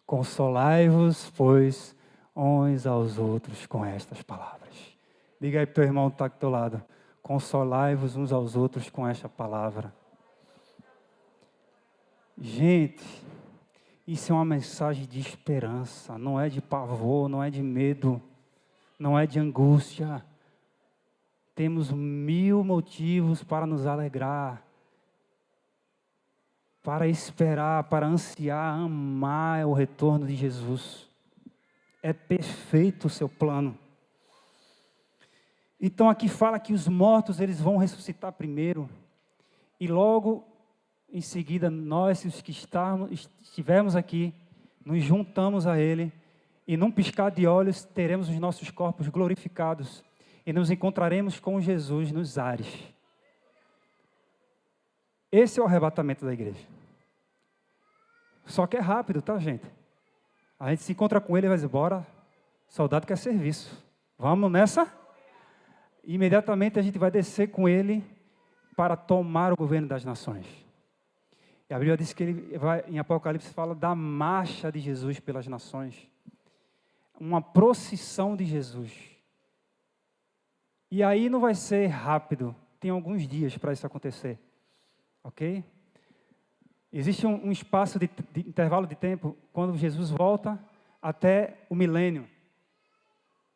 Consolai-vos, pois, uns aos outros com estas palavras. Diga aí para o teu irmão que está do teu lado. Consolai-vos uns aos outros com esta palavra. Gente, isso é uma mensagem de esperança, não é de pavor, não é de medo, não é de angústia. Temos 1000 motivos para nos alegrar, para esperar, para ansiar, amar o retorno de Jesus. É perfeito o seu plano. Então aqui fala que os mortos eles vão ressuscitar primeiro, e logo em seguida nós, os que estivermos aqui, nos juntamos a Ele, e num piscar de olhos teremos os nossos corpos glorificados, e nos encontraremos com Jesus nos ares. Esse é o arrebatamento da igreja. Só que é rápido, tá, gente? A gente se encontra com Ele e vai dizer, bora, soldado quer serviço. Vamos nessa? Imediatamente a gente vai descer com Ele para tomar o governo das nações. E a Bíblia diz que ele vai, em Apocalipse fala da marcha de Jesus pelas nações. Uma procissão de Jesus. E aí não vai ser rápido, tem alguns dias para isso acontecer. Ok? Existe um espaço de intervalo de tempo, quando Jesus volta até o milênio.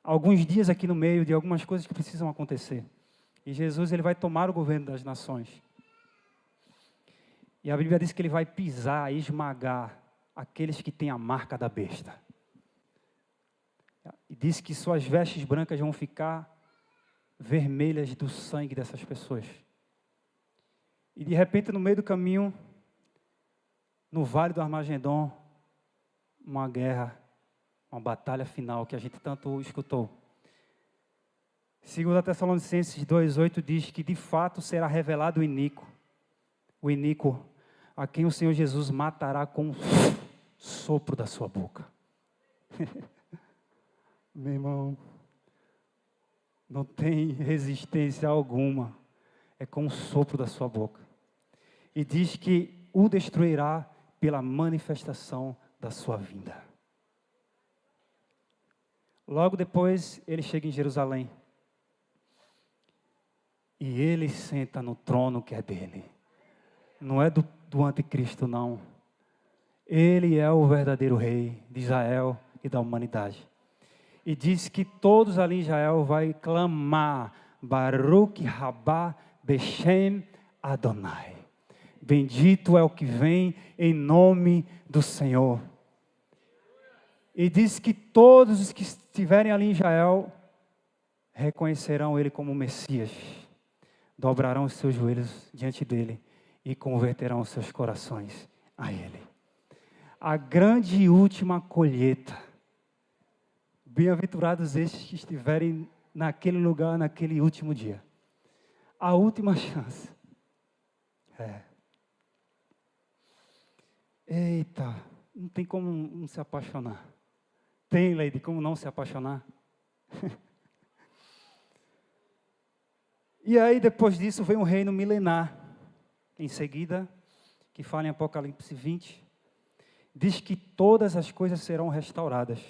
Alguns dias aqui no meio de algumas coisas que precisam acontecer. E Jesus ele vai tomar o governo das nações. E a Bíblia diz que ele vai pisar, esmagar aqueles que têm a marca da besta. E diz que suas vestes brancas vão ficar vermelhas do sangue dessas pessoas. E de repente, no meio do caminho, no Vale do Armagedon, uma guerra, uma batalha final que a gente tanto escutou. 2 Tessalonicenses 2,8 diz que de fato será revelado o iníquo, a quem o Senhor Jesus matará com o sopro da sua boca. Meu irmão, não tem resistência alguma, é com o sopro da sua boca. E diz que o destruirá pela manifestação da sua vinda. Logo depois, ele chega em Jerusalém. E ele senta no trono que é dele. Não é do anticristo, não. Ele é o verdadeiro rei de Israel e da humanidade. E diz que todos ali em Israel vai clamar Baruch Rabá Beshem Adonai. Bendito é o que vem em nome do Senhor. E diz que todos os que estiverem ali em Israel reconhecerão ele como Messias. Dobrarão os seus joelhos diante dele e converterão os seus corações a ele. A grande e última colheita. Bem-aventurados estes que estiverem naquele lugar, naquele último dia. A última chance. Eita, não tem como não se apaixonar. Tem, Leide, como não se apaixonar? E aí, depois disso, vem um reino milenar. Em seguida, que fala em Apocalipse 20, diz que todas as coisas serão restauradas.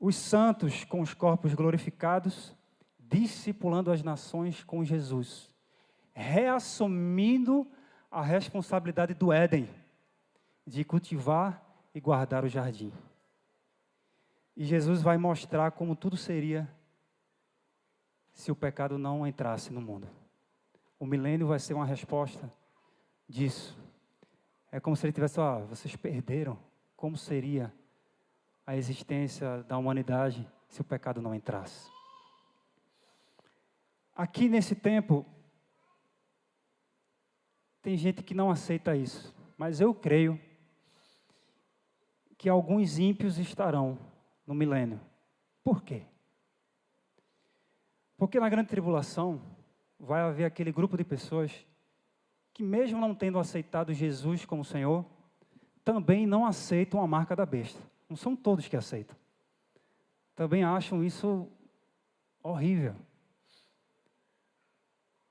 Os santos, com os corpos glorificados, discipulando as nações com Jesus, reassumindo a responsabilidade do Éden, de cultivar e guardar o jardim. E Jesus vai mostrar como tudo seria se o pecado não entrasse no mundo. O milênio vai ser uma resposta disso. É como se ele tivesse, vocês perderam. Como seria a existência da humanidade se o pecado não entrasse? Aqui nesse tempo, tem gente que não aceita isso. Mas eu creio que alguns ímpios estarão no milênio. Por quê? Porque na grande tribulação vai haver aquele grupo de pessoas que, mesmo não tendo aceitado Jesus como Senhor, também não aceitam a marca da besta. Não são todos que aceitam. Também acham isso horrível.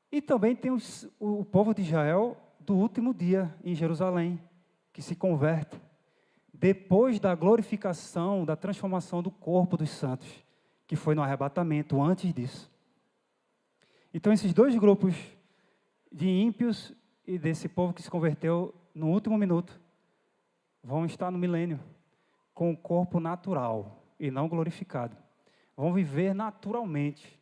E também tem o povo de Israel do último dia em Jerusalém, que se converte depois da glorificação, da transformação do corpo dos santos, que foi no arrebatamento antes disso. Então, esses dois grupos de ímpios e desse povo que se converteu no último minuto, vão estar no milênio, com o corpo natural e não glorificado. Vão viver naturalmente.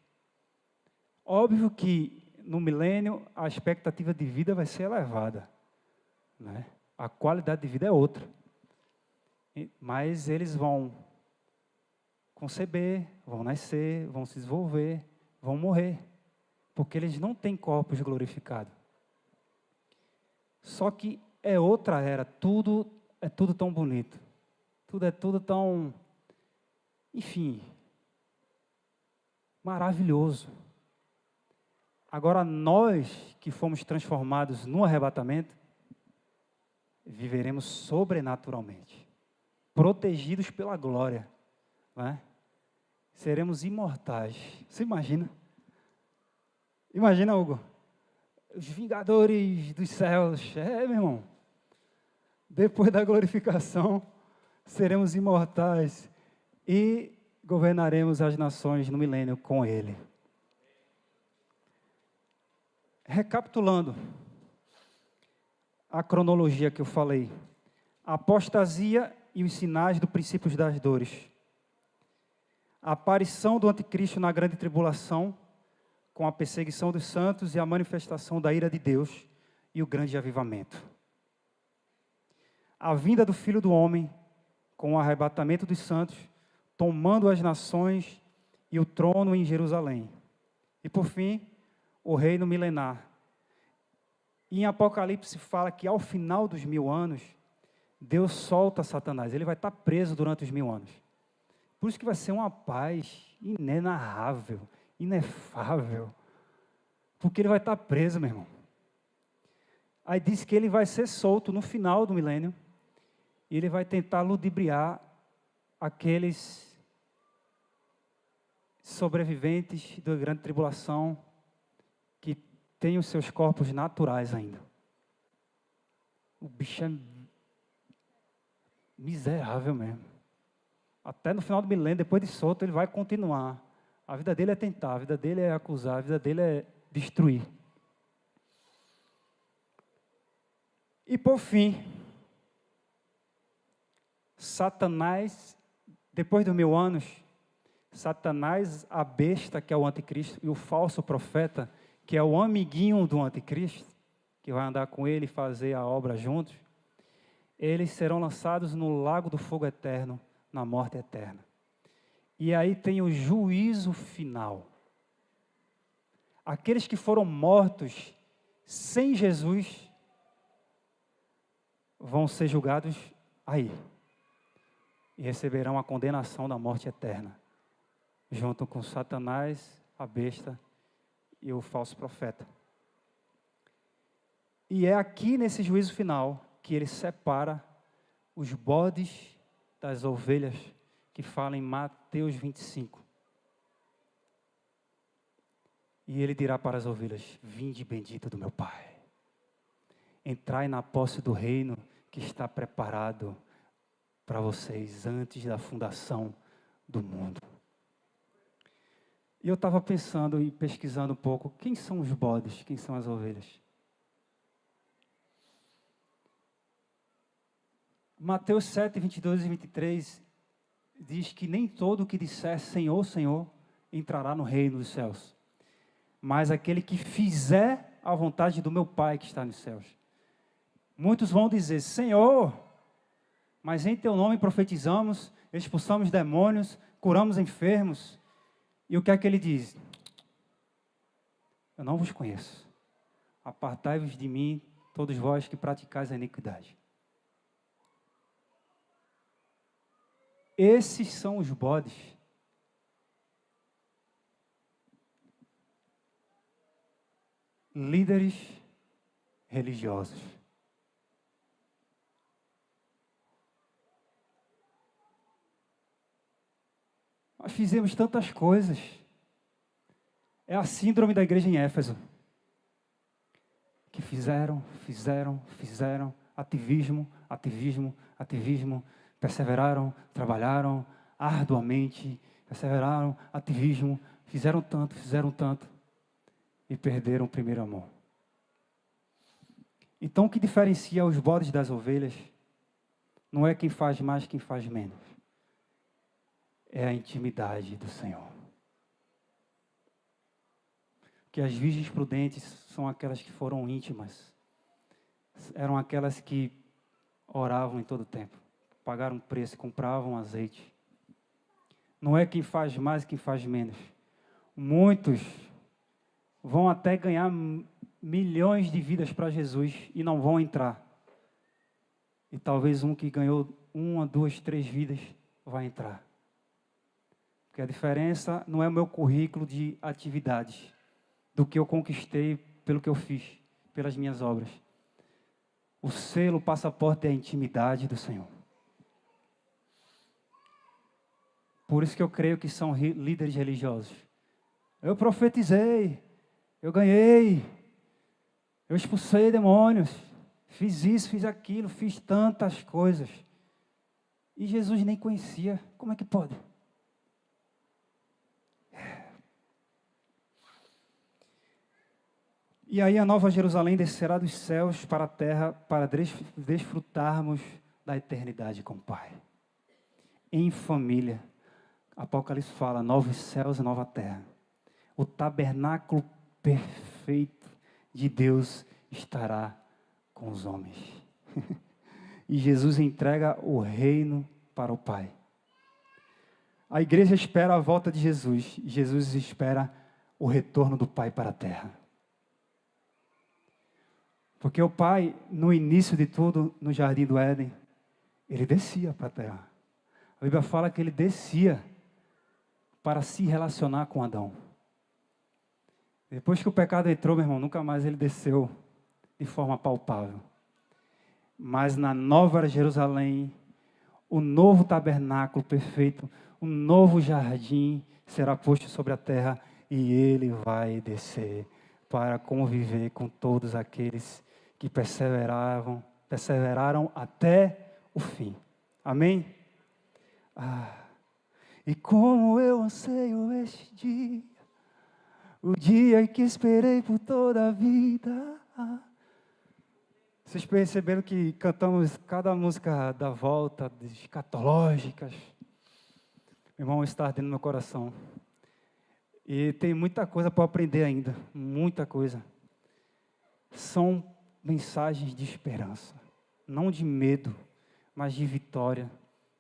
Óbvio que no milênio a expectativa de vida vai ser elevada, né? A qualidade de vida é outra. Mas eles vão conceber, vão nascer, vão se desenvolver, vão morrer, porque eles não têm corpos glorificados. Só que é outra era, tudo é tudo tão bonito, tudo é tudo tão, enfim, maravilhoso. Agora nós que fomos transformados no arrebatamento, viveremos sobrenaturalmente, protegidos pela glória, né? Seremos imortais. Você imagina? Imagina, Hugo, os vingadores dos céus. Meu irmão, depois da glorificação, seremos imortais e governaremos as nações no milênio com Ele. Recapitulando a cronologia que eu falei: a apostasia e os sinais dos princípios das dores, a aparição do anticristo na grande tribulação, com a perseguição dos santos e a manifestação da ira de Deus e o grande avivamento. A vinda do Filho do Homem, com o arrebatamento dos santos, tomando as nações e o trono em Jerusalém. E por fim, o reino milenar. E em Apocalipse fala que ao final dos 1000 anos, Deus solta Satanás. Ele vai estar preso durante os 1000 anos. Por isso que vai ser uma paz inenarrável, inefável. Porque ele vai estar preso, meu irmão. Aí diz que ele vai ser solto no final do milênio. E ele vai tentar ludibriar aqueles sobreviventes da grande tribulação que têm os seus corpos naturais ainda. O bicho é miserável mesmo. Até no final do milênio, depois de solto, ele vai continuar. A vida dele é tentar, a vida dele é acusar, a vida dele é destruir. E por fim, Satanás, depois dos 1000 anos, Satanás, a besta, que é o anticristo, e o falso profeta, que é o amiguinho do anticristo, que vai andar com ele e fazer a obra juntos, eles serão lançados no lago do fogo eterno, na morte eterna. E aí tem o juízo final. Aqueles que foram mortos sem Jesus vão ser julgados aí. E receberão a condenação da morte eterna, junto com Satanás, a besta e o falso profeta. E é aqui nesse juízo final que ele separa os bodes das ovelhas, que fala em Mateus 25. E ele dirá para as ovelhas: vinde bendita do meu Pai, entrai na posse do reino que está preparado para vocês antes da fundação do mundo. E eu estava pensando e pesquisando um pouco, quem são os bodes, quem são as ovelhas? Mateus 7, 22 e 23 diz que nem todo o que disser Senhor, Senhor, entrará no reino dos céus, mas aquele que fizer a vontade do meu Pai que está nos céus. Muitos vão dizer: Senhor, mas em teu nome profetizamos, expulsamos demônios, curamos enfermos. E o que é que ele diz? Eu não vos conheço. Apartai-vos de mim, todos vós que praticais a iniquidade. Esses são os bodes. Líderes religiosos. Nós fizemos tantas coisas. É a síndrome da igreja em Éfeso. Que fizeram. Ativismo. Perseveraram, trabalharam arduamente, perseveraram, ativismo, fizeram tanto, e perderam o primeiro amor. Então, o que diferencia os bodes das ovelhas não é quem faz mais, quem faz menos. É a intimidade do Senhor. Que as virgens prudentes são aquelas que foram íntimas. Eram aquelas que oravam em todo o tempo. Pagaram preço, compravam azeite. Não é quem faz mais, quem faz menos. Muitos vão até ganhar milhões de vidas para Jesus e não vão entrar. E talvez um que ganhou 1, 2, 3 vidas vai entrar. Porque a diferença não é o meu currículo de atividades, do que eu conquistei pelo que eu fiz, pelas minhas obras. O selo, o passaporte é a intimidade do Senhor. Por isso que eu creio que são líderes religiosos. Eu profetizei, eu ganhei, eu expulsei demônios, fiz isso, fiz aquilo, fiz tantas coisas. E Jesus nem conhecia. Como é que pode? E aí a Nova Jerusalém descerá dos céus para a terra para desfrutarmos da eternidade com o Pai. Em família. Apocalipse fala, novos céus e nova terra. O tabernáculo perfeito de Deus estará com os homens. E Jesus entrega o reino para o Pai. A igreja espera a volta de Jesus. E Jesus espera o retorno do Pai para a terra. Porque o Pai, no início de tudo, no Jardim do Éden, ele descia para a terra. A Bíblia fala que ele descia para se relacionar com Adão. Depois que o pecado entrou, meu irmão, nunca mais ele desceu de forma palpável. Mas na Nova Jerusalém, o novo tabernáculo perfeito, o novo jardim será posto sobre a terra e ele vai descer para conviver com todos aqueles que perseveraram até o fim. Amém? E como eu anseio este dia, o dia que esperei por toda a vida. Vocês perceberam que cantamos cada música da volta, escatológicas. Meu irmão, está ardendo no meu coração. E tem muita coisa para aprender ainda, muita coisa. São mensagens de esperança, não de medo, mas de vitória,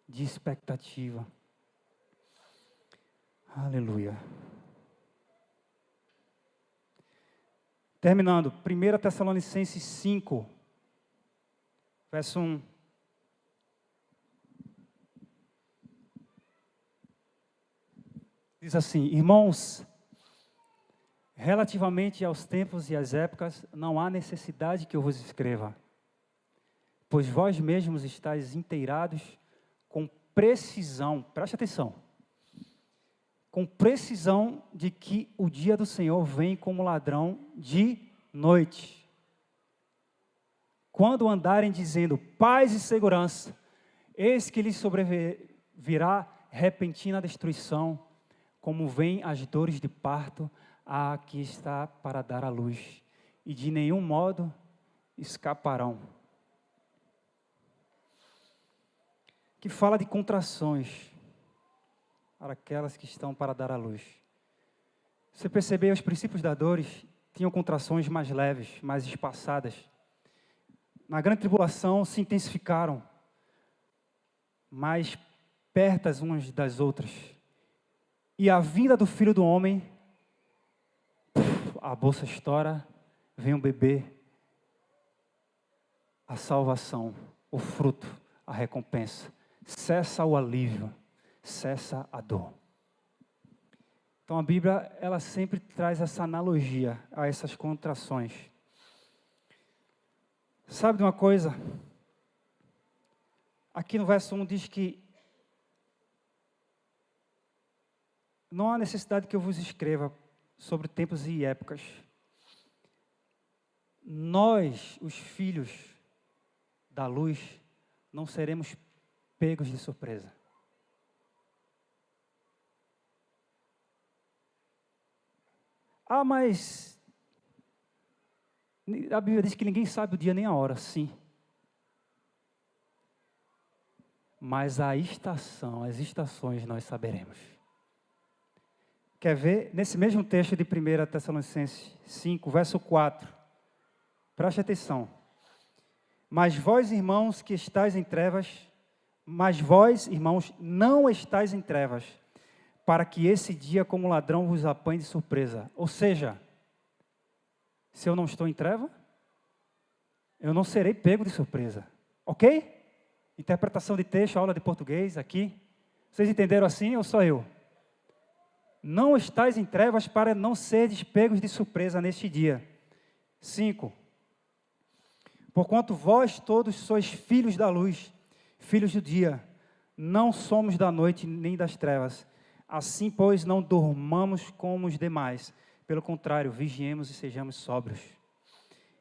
de expectativa. Aleluia. Terminando, 1 Tessalonicenses 5, verso 1. Diz assim, irmãos, relativamente aos tempos e às épocas, não há necessidade que eu vos escreva, pois vós mesmos estáis inteirados com precisão, preste atenção, com precisão de que o dia do Senhor vem como ladrão de noite. Quando andarem dizendo paz e segurança, eis que lhes sobrevirá repentina destruição, como vêm as dores de parto a que está para dar à luz, e de nenhum modo escaparão. Que fala de contrações para aquelas que estão para dar à luz. Você percebeu, os princípios das dores tinham contrações mais leves, mais espaçadas. Na grande tribulação se intensificaram, mais pertas umas das outras. E a vinda do Filho do Homem, a bolsa estoura, vem um bebê, a salvação, o fruto, a recompensa. Cessa o alívio, cessa a dor. Então a Bíblia, ela sempre traz essa analogia a essas contrações. Sabe de uma coisa? Aqui no verso 1 diz que não há necessidade que eu vos escreva sobre tempos e épocas. Nós, os filhos da luz, não seremos pegos de surpresa. Mas a Bíblia diz que ninguém sabe o dia nem a hora, sim. Mas a estação, as estações nós saberemos. Quer ver? Nesse mesmo texto de 1 Tessalonicenses 5, verso 4. Preste atenção. Mas vós, irmãos, não estáis em trevas, para que esse dia como ladrão vos apanhe de surpresa. Ou seja, se eu não estou em treva, eu não serei pego de surpresa. Ok? Interpretação de texto, aula de português aqui. Vocês entenderam assim ou só eu? Não estais em trevas para não seres pegos de surpresa neste dia. 5. Porquanto vós todos sois filhos da luz, filhos do dia, não somos da noite nem das trevas. Assim, pois, não dormamos como os demais. Pelo contrário, vigiemos e sejamos sóbrios.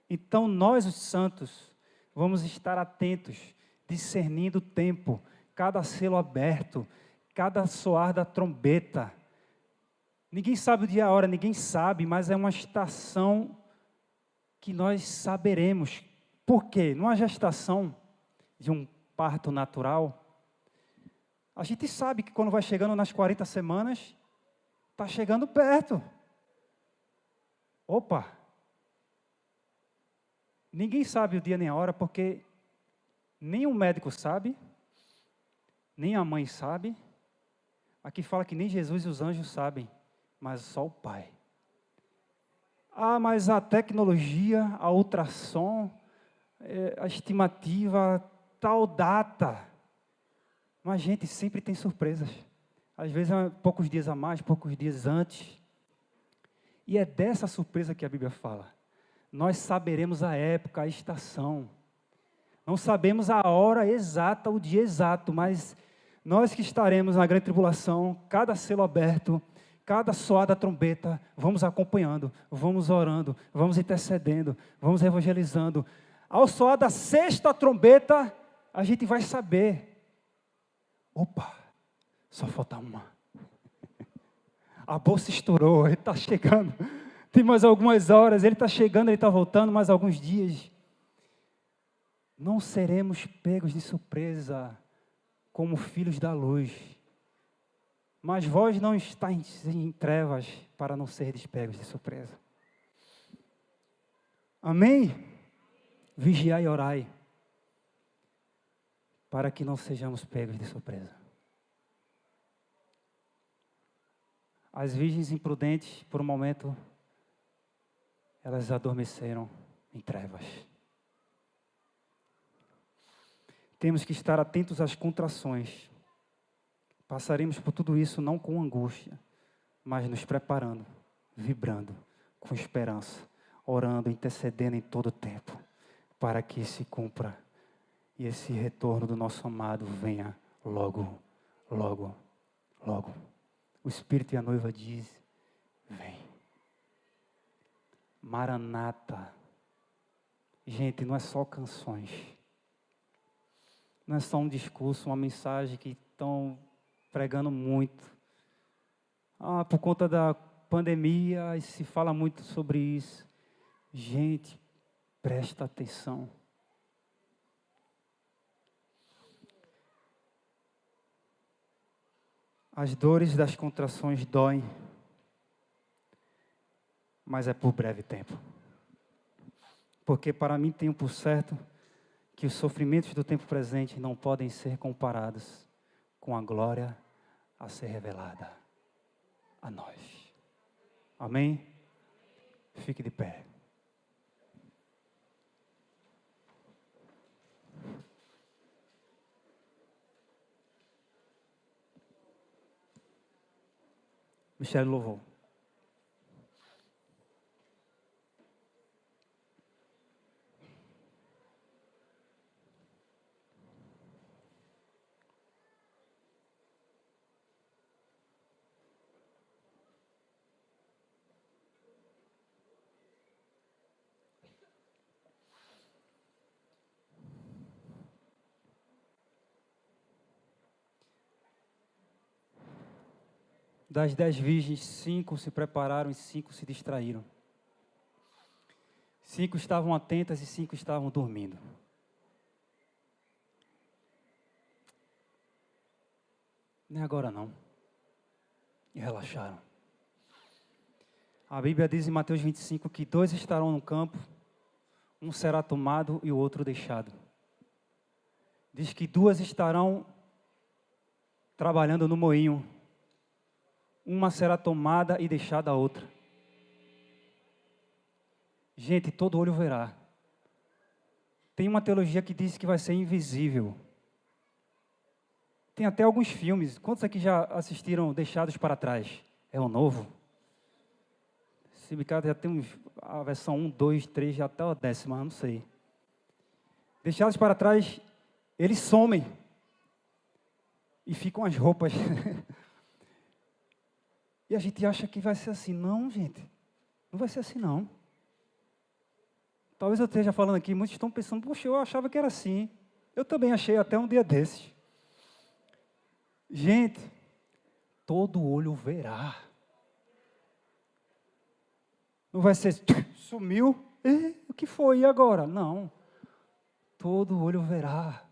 Então, nós, os santos, vamos estar atentos, discernindo o tempo, cada selo aberto, cada soar da trombeta. Ninguém sabe o dia e a hora, ninguém sabe, mas é uma estação que nós saberemos. Por quê? Numa gestação de um parto natural, a gente sabe que quando vai chegando nas 40 semanas, está chegando perto. Opa! Ninguém sabe o dia nem a hora, porque nem o médico sabe, nem a mãe sabe. Aqui fala que nem Jesus e os anjos sabem, mas só o Pai. Ah, mas a tecnologia, a ultrassom, a estimativa, tal data. Mas, gente, sempre tem surpresas. Às vezes, poucos dias a mais, poucos dias antes. E é dessa surpresa que a Bíblia fala. Nós saberemos a época, a estação. Não sabemos a hora exata, o dia exato, mas nós que estaremos na grande tribulação, cada selo aberto, cada soar da trombeta, vamos acompanhando, vamos orando, vamos intercedendo, vamos evangelizando. Ao soar da sexta trombeta, a gente vai saber. Opa, só falta uma. A bolsa estourou, ele está chegando. Tem mais algumas horas, ele está chegando, ele está voltando, mais alguns dias. Não seremos pegos de surpresa como filhos da luz. Mas vós não estáis em trevas para não seres pegos de surpresa. Amém? Vigiai e orai, para que não sejamos pegos de surpresa. As virgens imprudentes, por um momento, elas adormeceram em trevas. Temos que estar atentos às contrações. Passaremos por tudo isso não com angústia, mas nos preparando, vibrando, com esperança, orando, intercedendo em todo o tempo, para que se cumpra e esse retorno do nosso amado venha logo, logo, logo. O Espírito e a noiva diz, vem. Maranata. Gente, não é só canções. Não é só um discurso, uma mensagem que estão pregando muito. Por conta da pandemia, se fala muito sobre isso. Gente, presta atenção. As dores das contrações doem, mas é por breve tempo. Porque para mim tenho por certo que os sofrimentos do tempo presente não podem ser comparados com a glória a ser revelada a nós. Amém? Fique de pé. Michele louvou. Das 10 virgens, 5 se prepararam e 5 se distraíram. 5 estavam atentas e 5 estavam dormindo. Nem agora não. E relaxaram. A Bíblia diz em Mateus 25 que 2 estarão no campo, um será tomado e o outro deixado. Diz que 2 estarão trabalhando no moinho, uma será tomada e deixada a outra. Gente, todo olho verá. Tem uma teologia que diz que vai ser invisível. Tem até alguns filmes. Quantos aqui já assistiram Deixados para Trás? É o novo? Esse bicado já tem a versão 1, 2, 3, já até a 10ª, não sei. Deixados para trás, eles somem. E ficam as roupas. E a gente acha que vai ser assim. Não, gente. Não vai ser assim, não. Talvez eu esteja falando aqui, muitos estão pensando, poxa, eu achava que era assim. Eu também achei até um dia desses. Gente, todo olho verá. Não vai ser, sumiu, o que foi, e agora? Não, todo olho verá.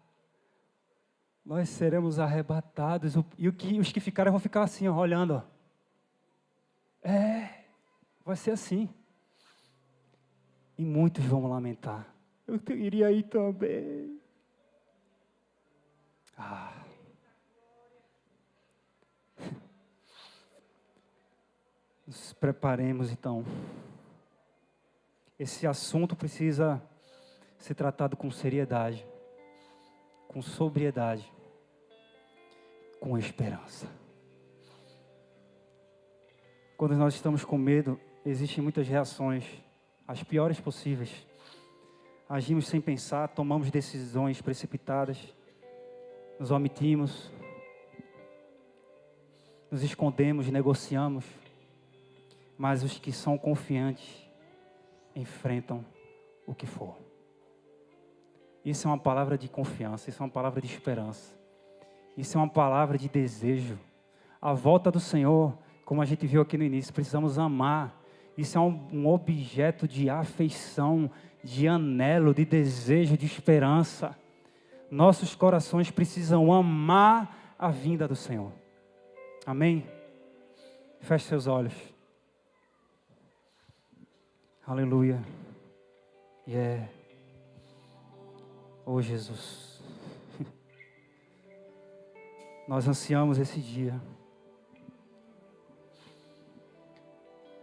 Nós seremos arrebatados, e os que ficarem vão ficar assim, ó, olhando. Ó. Vai ser assim. E muitos vão lamentar. Eu iria ir também. Nos preparemos, então. Esse assunto precisa ser tratado com seriedade, com sobriedade, com esperança. Quando nós estamos com medo, existem muitas reações, as piores possíveis. Agimos sem pensar, tomamos decisões precipitadas, nos omitimos, nos escondemos, negociamos. Mas os que são confiantes enfrentam o que for. Isso é uma palavra de confiança, isso é uma palavra de esperança. Isso é uma palavra de desejo. A volta do Senhor, como a gente viu aqui no início, precisamos amar. Isso é um objeto de afeição, de anelo, de desejo, de esperança. Nossos corações precisam amar a vinda do Senhor. Amém? Feche seus olhos. Aleluia. Oh Jesus. Nós ansiamos esse dia.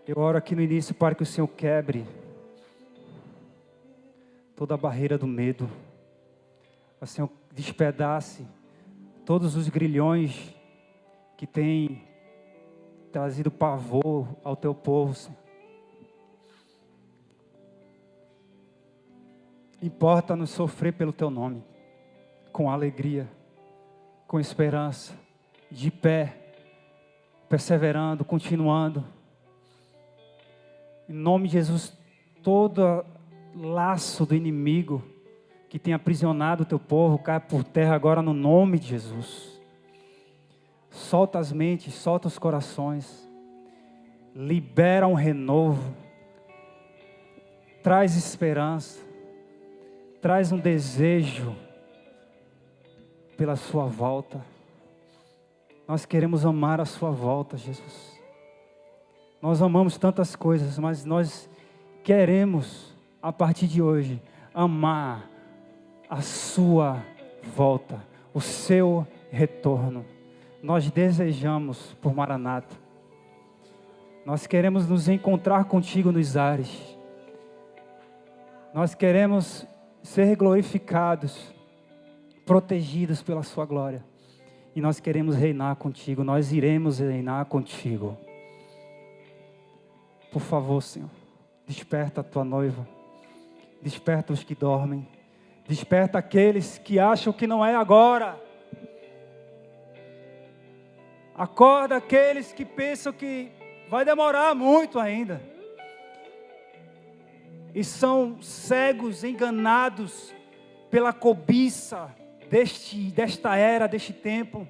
Eu oro aqui no início para que o Senhor quebre toda a barreira do medo. O Senhor despedace todos os grilhões que têm trazido pavor ao teu povo, Senhor. Importa-nos sofrer pelo teu nome, com alegria, com esperança, de pé, perseverando, continuando. Em nome de Jesus, todo laço do inimigo que tem aprisionado o teu povo, cai por terra agora no nome de Jesus. Solta as mentes, solta os corações, libera um renovo, traz esperança, traz um desejo pela sua volta. Nós queremos amar a sua volta, Jesus. Nós amamos tantas coisas, mas nós queremos, a partir de hoje, amar a sua volta, o seu retorno. Nós desejamos por Maranata. Nós queremos nos encontrar contigo nos ares. Nós queremos ser glorificados, protegidos pela sua glória. E nós queremos reinar contigo, nós iremos reinar contigo. Por favor, Senhor, desperta a tua noiva, desperta os que dormem, desperta aqueles que acham que não é agora. Acorda aqueles que pensam que vai demorar muito ainda. E são cegos, enganados pela cobiça desta era, deste tempo.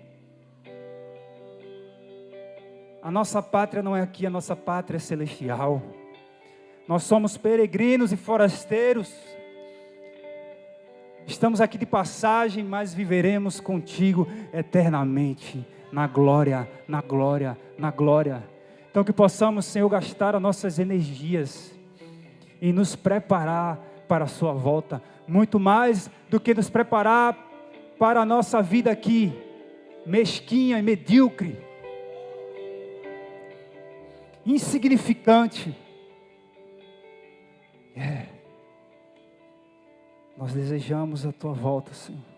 A nossa pátria não é aqui, a nossa pátria é celestial. Nós somos peregrinos e forasteiros. Estamos aqui de passagem, mas viveremos contigo eternamente, na glória, na glória, na glória. Então que possamos, Senhor, gastar as nossas energias e nos preparar para a sua volta, muito mais do que nos preparar para a nossa vida aqui, mesquinha e medíocre. insignificante. Nós desejamos a tua volta, Senhor.